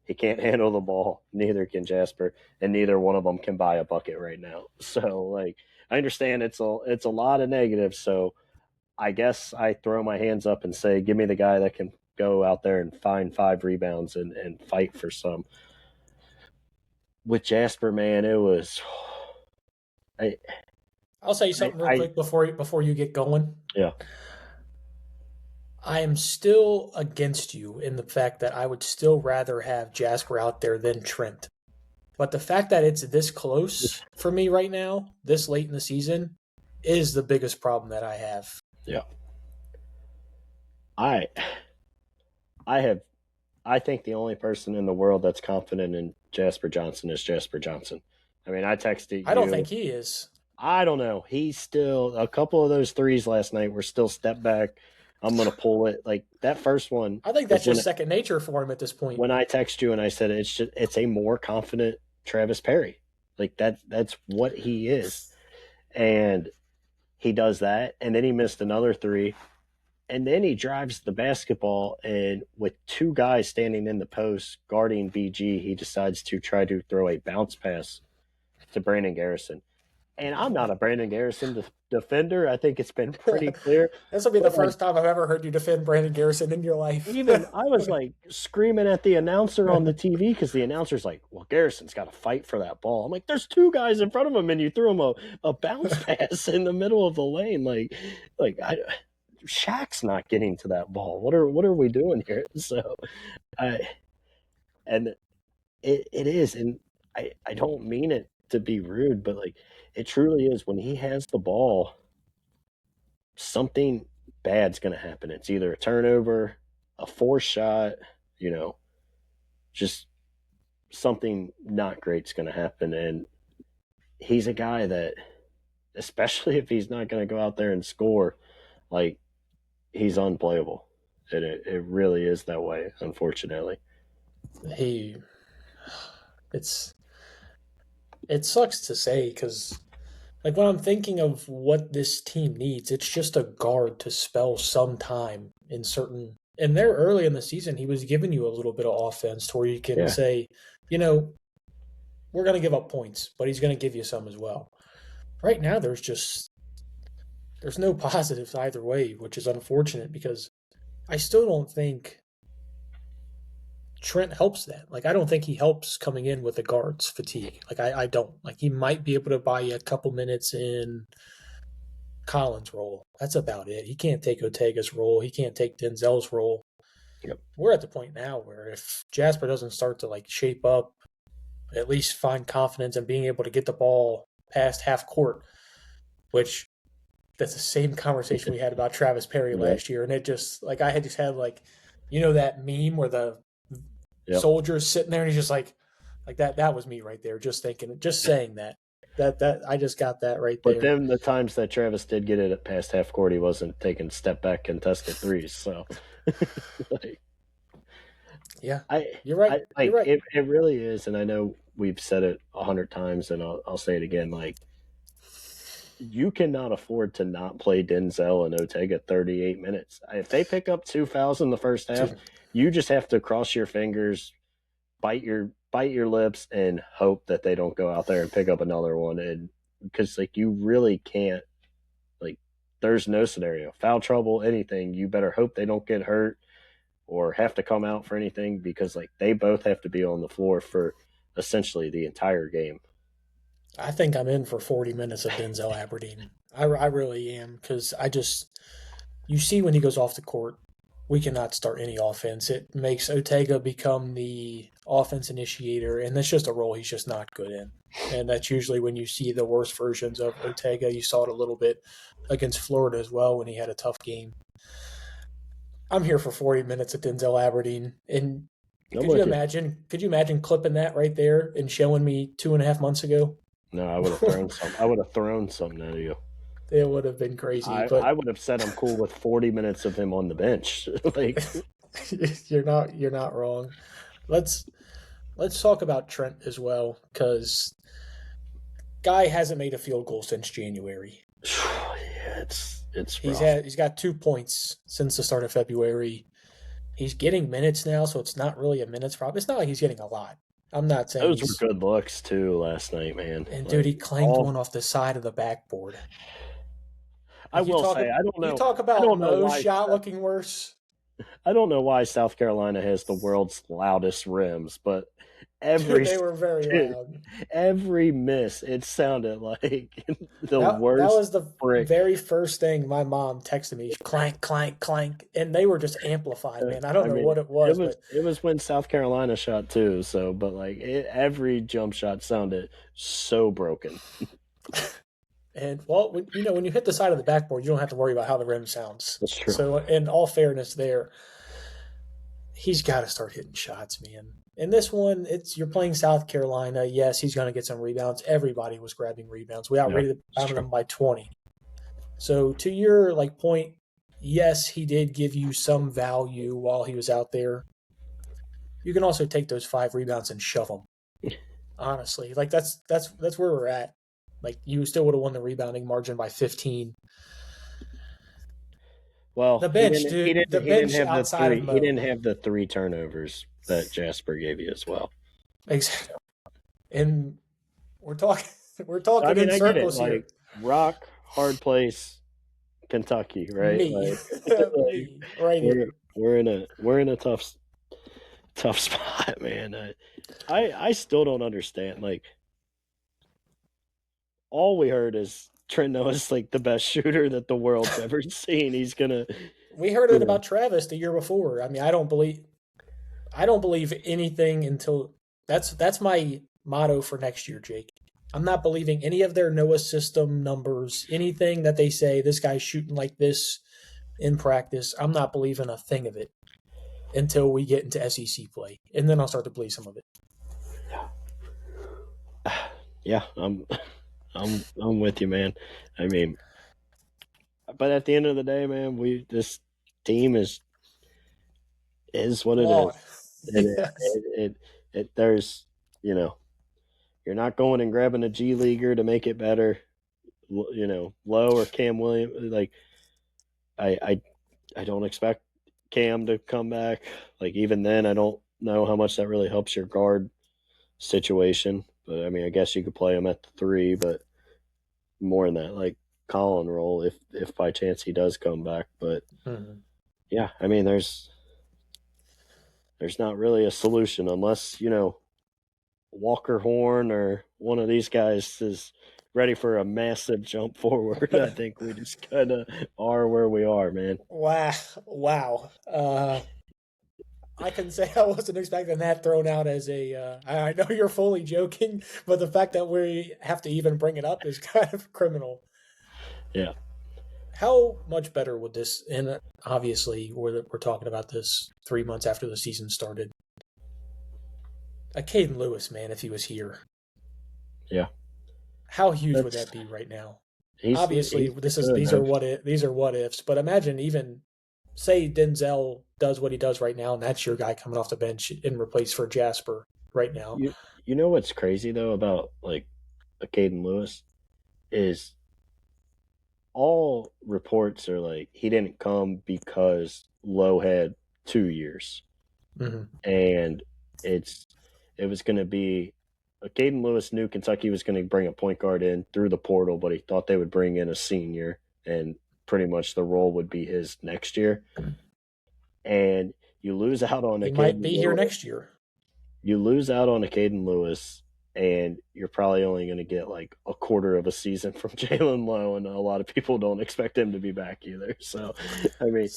He can't handle the ball. Neither can Jasper, and neither one of them can buy a bucket right now. So, like, I understand it's a lot of negatives, so I guess I throw my hands up and say, give me the guy that can go out there and find 5 rebounds and fight for some. With Jasper, man, it was. I, I'll say something real I quick before you get going. yeah. I am still against you in the fact that I would still rather have Jasper out there than Trent. But the fact that it's this close for me right now, this late in the season, is the biggest problem that I have. Yeah. I have. I think the only person in the world that's confident in Jasper Johnson is Jasper Johnson. I mean, I texted I don't you. think he is. I don't know. He's still a couple of those threes last night were still step back. I'm gonna pull it. Like that first one. I think that's just second nature for him at this point. When I text you and I said it's a more confident Travis Perry. Like that's what he is. And he does that, and then he missed another three. And then he drives the basketball, and with 2 guys standing in the post guarding BG, he decides to try to throw a bounce pass to Brandon Garrison. And I'm not a Brandon Garrison defender. I think it's been pretty clear. This will be the first time I've ever heard you defend Brandon Garrison in your life. Even I was like screaming at the announcer on the TV because the announcer's like, well, Garrison's got to fight for that ball. I'm like, there's 2 guys in front of him, and you threw him a bounce pass in the middle of the lane. Shaq's not getting to that ball. What are we doing here? So, and it is, and I don't mean it to be rude, but like it truly is. When he has the ball, something bad's going to happen. It's either a turnover, a forced shot, just something not great's going to happen. And he's a guy that, especially if he's not going to go out there and score, like he's unplayable. And it really is that way, unfortunately. It sucks to say because, like, when I'm thinking of what this team needs, it's just a guard to spell some time in certain. And there early in the season, he was giving you a little bit of offense to where you can say, we're going to give up points, but he's going to give you some as well. Right now, there's no positives either way, which is unfortunate because I still don't think Trent helps that. Like, I don't think he helps coming in with the guards fatigue. Like, I don't. Like, he might be able to buy you a couple minutes in Collins' role. That's about it. He can't take Ortega's role. He can't take Denzel's role. Yep. We're at the point now where if Jasper doesn't start to, like, shape up, at least find confidence in being able to get the ball past half court, which that's the same conversation we had about Travis Perry last year. And it just, like, I had that meme where the soldier's sitting there and he's just like that was me right there, just saying that I just got that right there. But then the times that Travis did get it past half court, he wasn't taking step back contested threes. So, you're right. You're right. It really is, and I know we've said it 100 times, and I'll say it again. Like, you cannot afford to not play Denzel and Ortega 38 minutes. If they pick up 2 fouls in the first half, you just have to cross your fingers, bite your lips, and hope that they don't go out there and pick up another one. And because you really can't, there's no scenario, foul trouble, anything. You better hope they don't get hurt or have to come out for anything because they both have to be on the floor for essentially the entire game. I think I'm in for 40 minutes of Denzel Aberdeen. I really am because you see when he goes off the court, we cannot start any offense. It makes Ortega become the offense initiator, and that's just a role he's just not good in. And that's usually when you see the worst versions of Ortega. You saw it a little bit against Florida as well when he had a tough game. I'm here for 40 minutes of Denzel Aberdeen. And could you imagine clipping that right there and showing me 2.5 months ago? No, I would have thrown some. I would have thrown something at you. It would have been crazy. I would have said I'm cool with 40 minutes of him on the bench. You're not wrong. Let's talk about Trent as well because guy hasn't made a field goal since January. Yeah, it's rough. He's got 2 points since the start of February. He's getting minutes now, so it's not really a minutes problem. It's not like he's getting a lot. I'm not saying Those were he's. good looks too last night, man. And dude, Like he clanked all, one off the side of the backboard. I Like will say, you talk about Mo's shot looking worse. I don't know why South Carolina has the world's loudest rims, but Dude, every they were very loud. every miss, it sounded like the That worst was the brick. very first thing my mom texted me. Clank, clank, clank, and they were just amplified, man. I don't I know mean, what it was, but it was when South Carolina shot too. So, but like every jump shot sounded so broken. and well, when you hit the side of the backboard, you don't have to worry about how the rim sounds. That's true. So, in all fairness, there, he's got to start hitting shots, man. In this one, you're playing South Carolina. Yes, he's going to get some rebounds. Everybody was grabbing rebounds. We outrated them by 20. So to your point, yes, he did give you some value while he was out there. You can also take those 5 rebounds and shove them. Honestly, that's where we're at. Like you still would have won the rebounding margin by 15. Well, The bench, dude. The bench outside of Mo. He didn't have the 3 turnovers that Jasper gave you as well. Exactly. And we're talking in circles here. Like rock, hard place, Kentucky, right? Me. Like, Me. Right here. We're in a tough spot, man. I still don't understand. Like all we heard is Trent Noah's like the best shooter that the world's ever seen. He's gonna. We heard it about Travis the year before. I mean, I don't believe anything until that's my motto for next year, Jake. I'm not believing any of their Noah system numbers, anything that they say this guy's shooting like this in practice. I'm not believing a thing of it until we get into SEC play, and then I'll start to believe some of it. Yeah, I'm with you, man. I mean, but at the end of the day, man, this team is what it is. There's you're not going and grabbing a G leaguer to make it better. Low or Cam Williams. Like I don't expect Cam to come back. Like even then, I don't know how much that really helps your guard situation. But I mean, I guess you could play him at the 3, but more than that, like Colin role, if by chance he does come back. But yeah, I mean, there's not really a solution unless Walker Horn or one of these guys is ready for a massive jump forward. I think we just kind of are where we are, man. Wow. I can say I wasn't expecting that thrown out as a. I know you're fully joking, but the fact that we have to even bring it up is kind of criminal. Yeah. How much better would this? And obviously, we're talking about this 3 months after the season started. A Caden Lewis, man, if he was here. Yeah. How huge would that be right now? Obviously, these are what ifs. But imagine even say Denzel does what he does right now, and that's your guy coming off the bench in replace for Jasper right now. You know what's crazy though about like a Caden Lewis is all reports are like he didn't come because Lowe had 2 years, and it was going to be. Caden Lewis knew Kentucky was going to bring a point guard in through the portal, but he thought they would bring in a senior, and pretty much the role would be his next year. And you lose out on he might be here next year. You lose out on a Caden Lewis, and you're probably only going to get like a quarter of a season from Jalen Lowe, and a lot of people don't expect him to be back either. So, I mean,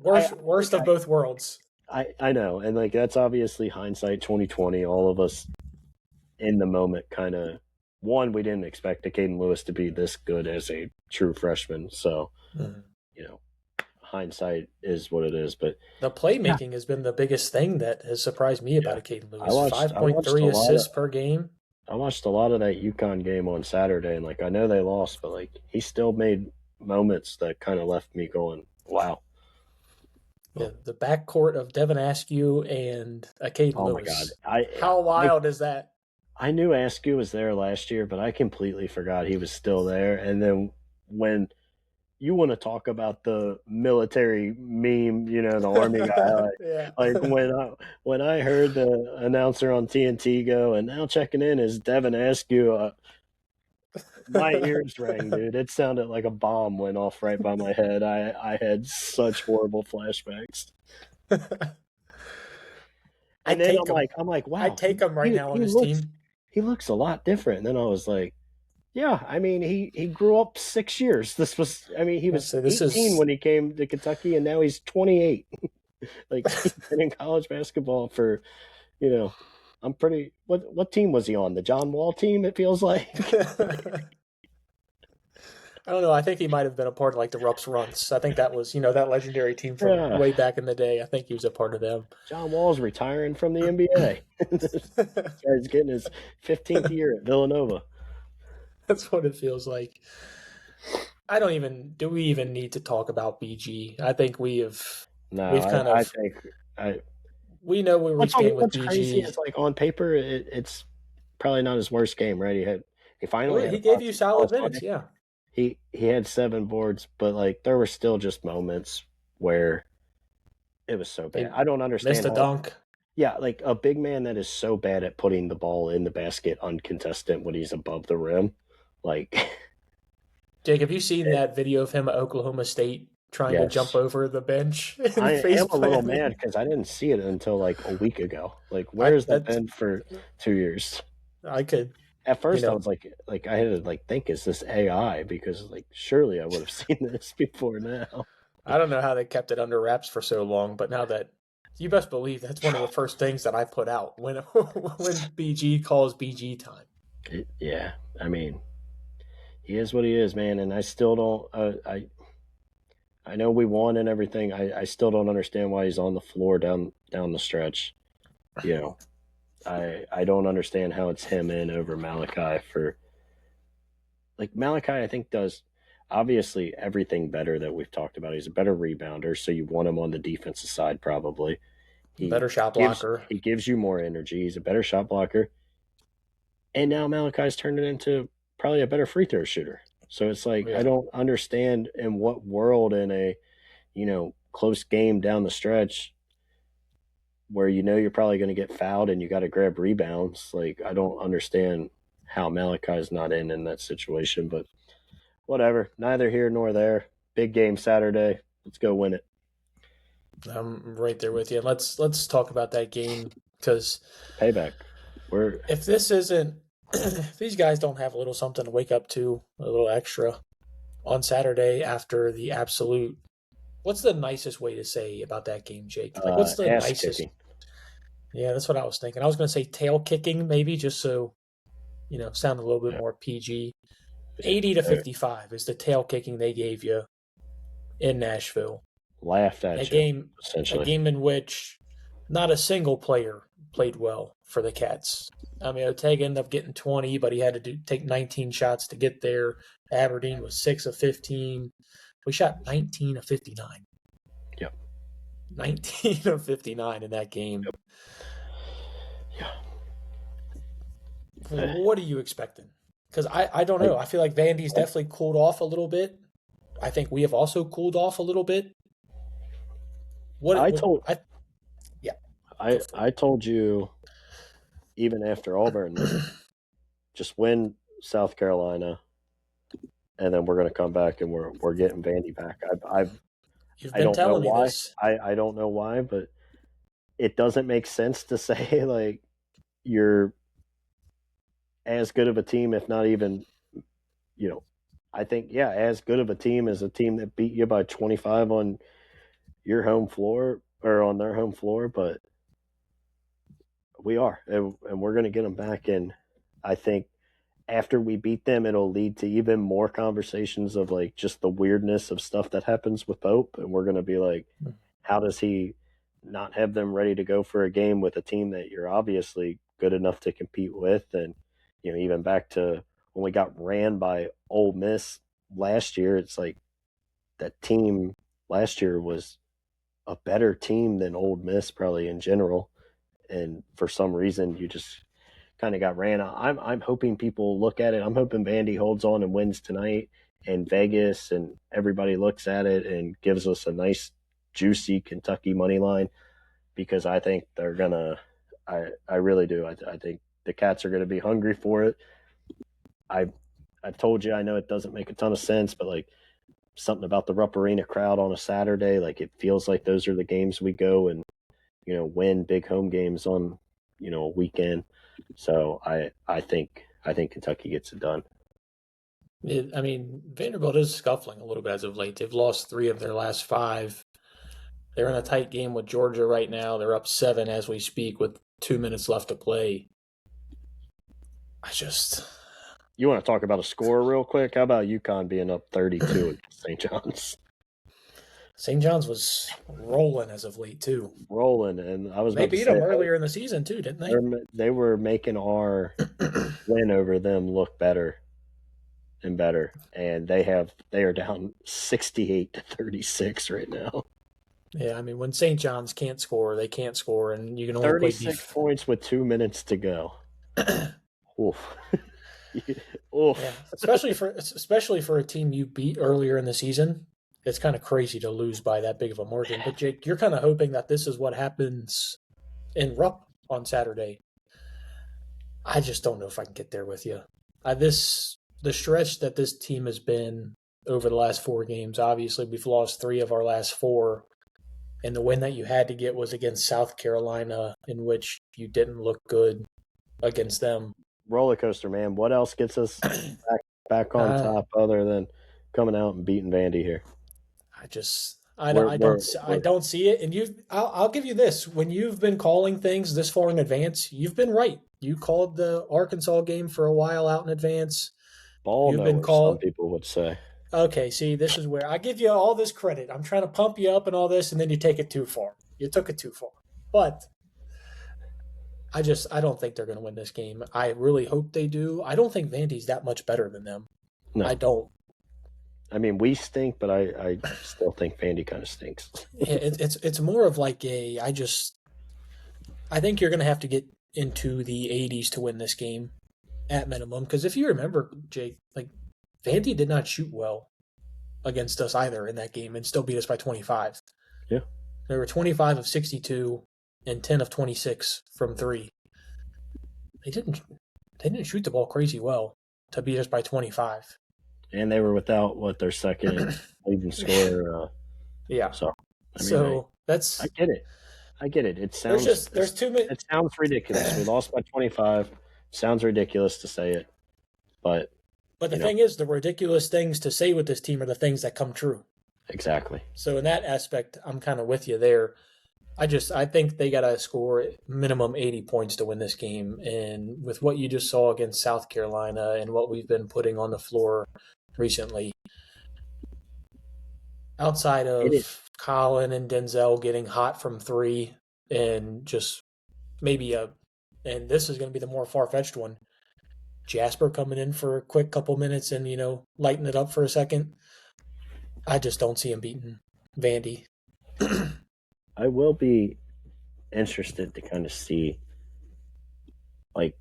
worst of both worlds. I know, and like that's obviously hindsight 2020. All of us in the moment kind of we didn't expect Caden Lewis to be this good as a true freshman. So, hindsight is what it is. But the playmaking has been the biggest thing that has surprised me about Caden Lewis. 5.3 assists per game. I watched a lot of that UConn game on Saturday, and like I know they lost, but like he still made moments that kind of left me going, "Wow." The backcourt of Devin Askew and Caden Lewis. Oh my God! How wild is that? I knew Askew was there last year, but I completely forgot he was still there. And then when you want to talk about the military meme, you know, the army guy. Yeah. Like when I heard the announcer on TNT go, and now checking in is Devin Askew, my ears rang, dude. It sounded like a bomb went off right by my head. I had such horrible flashbacks. I'd And then take him. I'm like, I'd wow, take him right now on this team. he looks a lot different. And then I was like, yeah, I mean, he grew up 6 years. This was, I mean, he was So this 18 is when he came to Kentucky, and now he's 28. Like he's been in college basketball for, you know, I'm pretty. What team was he on? The John Wall team. It feels like. I don't know. I think he might have been a part of like the Rups Runts. I think that was, that legendary team from Yeah, way back in the day. I think he was a part of them. John Wall's retiring from the NBA. This guy's getting his 15th year at Villanova. That's what it feels like. Do we even need to talk about BG? I think we've No, kind I of, think I. we know where we stand with What's crazy BG. is like on paper, it's probably not his worst game, right? He finally had He a gave you solid positive minutes, play. yeah. He had 7 boards, but like there were still just moments where it was so He bad. I don't missed understand a how. dunk. Yeah, like a big man that is so bad at putting the ball in the basket uncontested when he's above the rim, like Jake, have you seen that video of him at Oklahoma State trying to jump yes. over the bench and I face am a little planting? mad because I didn't see it until like a week ago. Like, I where has that that's been for 2 years? I could, At you first, I know, was like I had to like think, is this AI? Because like surely I would have seen this before now. I don't know how they kept it under wraps for so long, but now that you best believe that's one of the first things that I put out when when BG calls BG time. Yeah, I mean, he is what he is, man, and I still don't. I know we won and everything. I still don't understand why he's on the floor down the stretch. You know, I don't understand how it's him in over Malachi for like Malachi. I think does obviously everything better that we've talked about. He's a better rebounder, so you want him on the defensive side probably. He Better shot blocker. he gives you more energy. He's a better shot blocker, and now Malachi's turned it into probably a better free throw shooter. So it's like I Yeah. don't understand in what world in a close game down the stretch where you're probably going to get fouled and you got to grab rebounds. Like I don't understand how Malachi's not in that situation, but whatever. Neither here nor there. Big game Saturday. Let's go win it. I'm right there with you. Let's talk about that game because Payback. We're if this isn't if these guys don't have a little something to wake up to, a little extra on Saturday after the absolute what's the nicest way to say about that game, Jake? Like what's the ass nicest kicking. Yeah, that's what I was thinking. I was gonna say tail kicking maybe just so, sound a little bit Yeah. more PG. 80-55 is the tail kicking they gave you in Nashville. Laughed A at you, game a essentially. game in which not a single player played well for the Cats. I mean, Otega ended up getting 20, but he had to take 19 shots to get there. Aberdeen was 6 of 15. We shot 19 of 59. Yep. 19 of 59 in that game. Yep. Yeah. What are you expecting? Because I don't know. I feel like Vandy's definitely cooled off a little bit. I think we have also cooled off a little bit. I told yeah. I told you even after Auburn, just win South Carolina, and then we're going to come back and we're getting Vandy back. You've I been don't know telling me why. this. I don't know why, but it doesn't make sense to say like you're as good of a team, if not even, I think as good of a team as a team that beat you by 25 on your home floor or on their home floor, but we are, and we're going to get them back. And I think after we beat them, it'll lead to even more conversations of like just the weirdness of stuff that happens with Pope. And we're going to be like, how does he not have them ready to go for a game with a team that you're obviously good enough to compete with? And, even back to when we got ran by Ole Miss last year, it's like that team last year was a better team than Ole Miss probably in general. And for some reason, you just kind of got ran. I'm hoping people look at it. I'm hoping Vandy holds on and wins tonight and Vegas and everybody looks at it and gives us a nice, juicy Kentucky money line because I think they're going to – I really do. I think the Cats are going to be hungry for it. I've told you I know it doesn't make a ton of sense, but like something about the Rupp Arena crowd on a Saturday, like it feels like those are the games we go and win big home games on a weekend. So I think Kentucky gets it done. I mean, Vanderbilt is scuffling a little bit as of late. They've lost 3 of their last 5. They're in a tight game with Georgia right now. They're up 7 as we speak with 2 minutes left to play. You want to talk about a score real quick? How about UConn being up 32 at St. John's? St. John's was rolling as of late too. Rolling, and I was they beat them earlier in the season too, didn't they? They were making our win over them look better and better, and they are down 68-36 right now. Yeah, I mean, when St. John's can't score, they can't score, and you can only 36 points with 2 minutes to go. Oof. Oof. Yeah, especially for a team you beat earlier in the season. It's kind of crazy to lose by that big of a margin. But Jake, you're kind of hoping that this is what happens in Rupp on Saturday. I just don't know if I can get there with you. The stretch that this team has been over the last 4 games, obviously we've lost 3 of our last 4. And the win that you had to get was against South Carolina, in which you didn't look good against them. Roller coaster, man. What else gets us back on top other than coming out and beating Vandy here? I don't see it. And I'll give you this: when you've been calling things this far in advance, you've been right. You called the Arkansas game for a while out in advance. You've been called. Some people would say. Okay, see, this is where I give you all this credit. I'm trying to pump you up and all this, and then you take it too far. You took it too far. But I don't think they're going to win this game. I really hope they do. I don't think Vandy's that much better than them. No. I don't. I mean, we stink, but I still think Vandy kind of stinks. It's more of like I think you're going to have to get into the 80s to win this game at minimum. Because if you remember, Jake, like Vandy did not shoot well against us either in that game and still beat us by 25. Yeah. They were 25 of 62 and 10 of 26 from 3. They didn't shoot the ball crazy well to beat us by 25. And they were without their second leading scorer. Yeah. So that's. I get it. It sounds there's too many. It sounds ridiculous. We lost by 25. Sounds ridiculous to say it, but the thing is, the ridiculous things to say with this team are the things that come true. Exactly. So in that aspect, I'm kind of with you there. I think they got to score minimum 80 points to win this game. And with what you just saw against South Carolina and what we've been putting on the floor recently, outside of Colin and Denzel getting hot from 3 and just maybe and this is going to be the more far-fetched one, Jasper coming in for a quick couple minutes and, lighten it up for a second. I just don't see him beating Vandy. I will be interested to kind of see, like,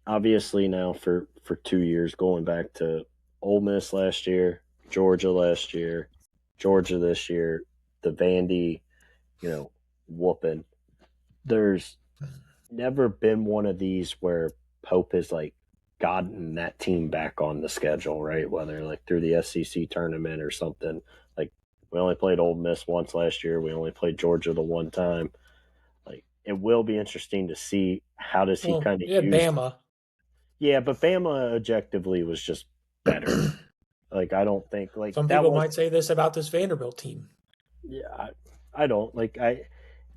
obviously now for 2 years, going back to Ole Miss last year, Georgia last year, Georgia this year, the Vandy, whooping. There's never been one of these where Pope has, like, gotten that team back on the schedule, right? Whether, like, through the SEC tournament or something. Like, we only played Ole Miss once last year. We only played Georgia the one time. Like, it will be interesting to see how does he kind of use Bama. Yeah, but Bama objectively was just better. Like, I don't think like some people might say this about this Vanderbilt team. Yeah, I don't like.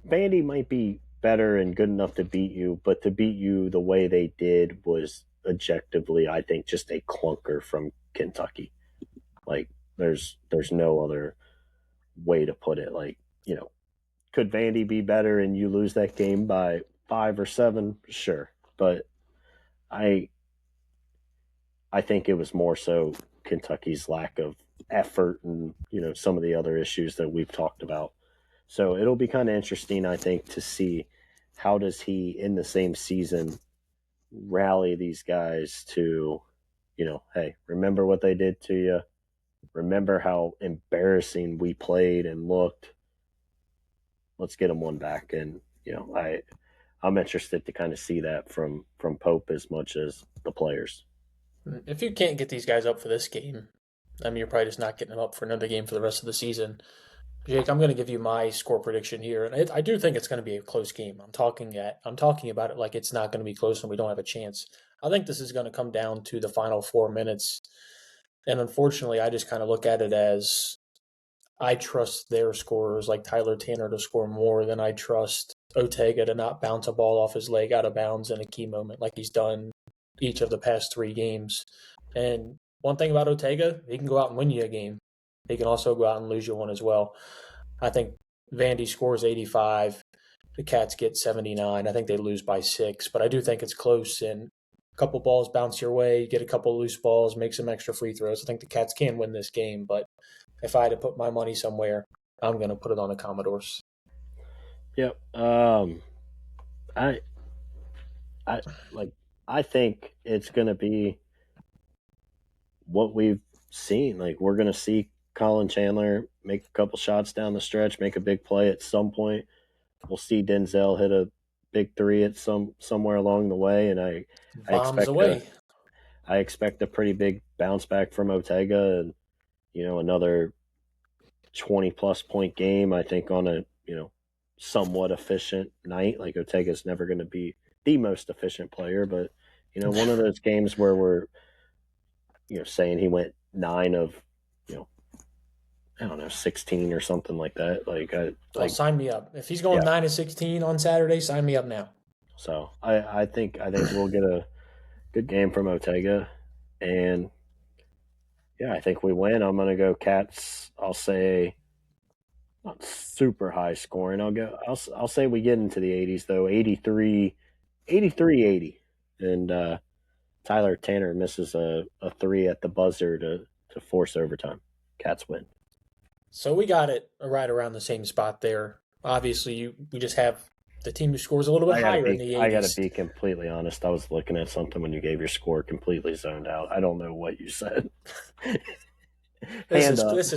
Vandy might be better and good enough to beat you, but to beat you the way they did was objectively, I think, just a clunker from Kentucky. Like, there's no other way to put it. Like, could Vandy be better and you lose that game by 5 or 7? Sure, but I think it was more so Kentucky's lack of effort and some of the other issues that we've talked about. So it'll be kind of interesting, I think, to see how does he in the same season rally these guys to hey, remember what they did to you. Remember how embarrassing we played and looked. Let's get them one back. And I'm interested to kind of see that from Pope as much as the players. If you can't get these guys up for this game, I mean, you're probably just not getting them up for another game for the rest of the season. Jake, I'm going to give you my score prediction here, and I do think it's going to be a close game. I'm talking about it like it's not going to be close and we don't have a chance. I think this is going to come down to the final 4 minutes, and unfortunately, I just kind of look at it as I trust their scorers like Tyler Tanner to score more than I trust Ortega to not bounce a ball off his leg out of bounds in a key moment like he's done each of the past 3 games. And one thing about Ortega, he can go out and win you a game. He can also go out and lose you one as well. I think Vandy scores 85. The Cats get 79. I think they lose by 6, but I do think it's close, and a couple balls bounce your way, get a couple loose balls, make some extra free throws. I think the Cats can win this game, but if I had to put my money somewhere, I'm going to put it on the Commodores. Yep. I think it's going to be what we've seen. Like, we're going to see Colin Chandler make a couple shots down the stretch, make a big play at some point. We'll see Denzel hit a big three at somewhere along the way, and I expect a pretty big bounce back from Ortega, and another 20-plus point game. I think on a somewhat efficient night. Like, Ortega's never going to be the most efficient player, but one of those games where we're saying he went 9 of 16 or something like that. Sign me up. If he's going 9 of 16 on Saturday, sign me up now. So I think we'll get a good game from Ortega, and I think we win. I'm gonna go Cats. I'll say not super high scoring. I'll say we get into the 80s though. 83, 80, and Tyler Tanner misses a 3 at the buzzer to force overtime. Cats win. So we got it right around the same spot there. Obviously, we just have the team who scores a little bit higher in the 80s. I got to be completely honest. I was looking at something when you gave your score, completely zoned out. I don't know what you said. This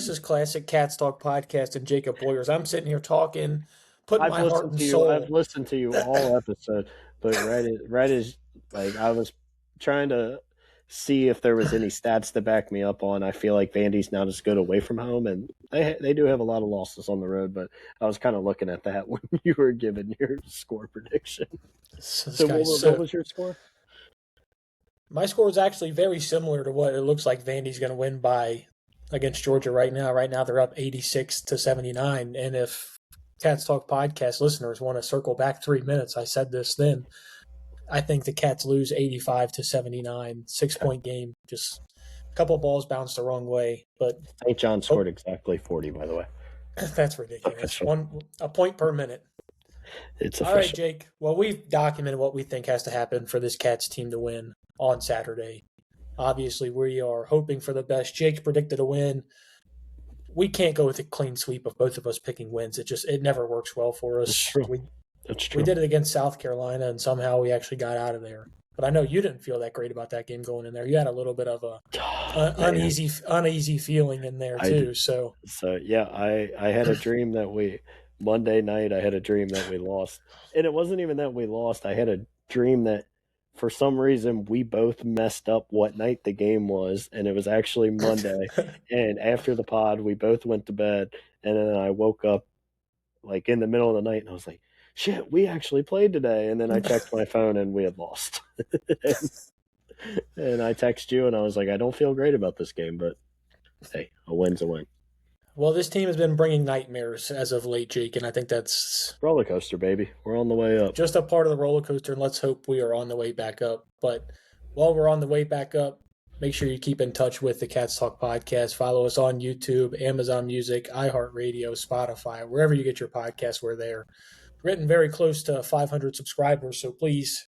is classic Cats Talk podcast and Jacob Boyers. I'm sitting here talking, putting my heart and soul. I've listened to you all episode, but right as like I was trying to see if there was any stats to back me up on. I feel like Vandy's not as good away from home, and they do have a lot of losses on the road, but I was kind of looking at that when you were giving your score prediction. So what was your score? My score is actually very similar to what it looks like Vandy's going to win by against Georgia right now. Right now they're up 86-79, and if Cats Talk podcast listeners want to circle back 3 minutes, I said this then. I think the Cats lose 85-79, 6-point game. Just a couple of balls bounced the wrong way. But St. John scored exactly 40, by the way. That's ridiculous. A point per minute. It's official. All right, Jake. Well, we've documented what we think has to happen for this Cats team to win on Saturday. Obviously, we are hoping for the best. Jake predicted a win. We can't go with a clean sweep of both of us picking wins. It never works well for us. That's true. We did it against South Carolina, and somehow we actually got out of there. But I know you didn't feel that great about that game going in there. You had a little bit of uneasy feeling in there too. So yeah, I had a dream that Monday night I had a dream that we lost, and it wasn't even that we lost. I had a dream that for some reason we both messed up what night the game was, and it was actually Monday. And after the pod, we both went to bed, and then I woke up like in the middle of the night, and I was like, shit, we actually played today. And then I checked my phone and we had lost. and I texted you and I was like, I don't feel great about this game, but hey, a win's a win. Well, this team has been bringing nightmares as of late, Jake, and I think that's roller coaster, baby. We're on the way up. Just a part of the roller coaster, and let's hope we are on the way back up. But while we're on the way back up, make sure you keep in touch with the Cats Talk podcast. Follow us on YouTube, Amazon Music, iHeartRadio, Spotify, wherever you get your podcasts, we're there. Written very close to 500 subscribers, so please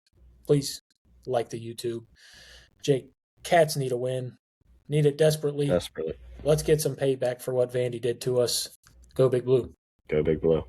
like the YouTube. Jake, Cats need a win. Need it desperately. Desperately. Let's get some payback for what Vandy did to us. Go Big Blue. Go Big Blue.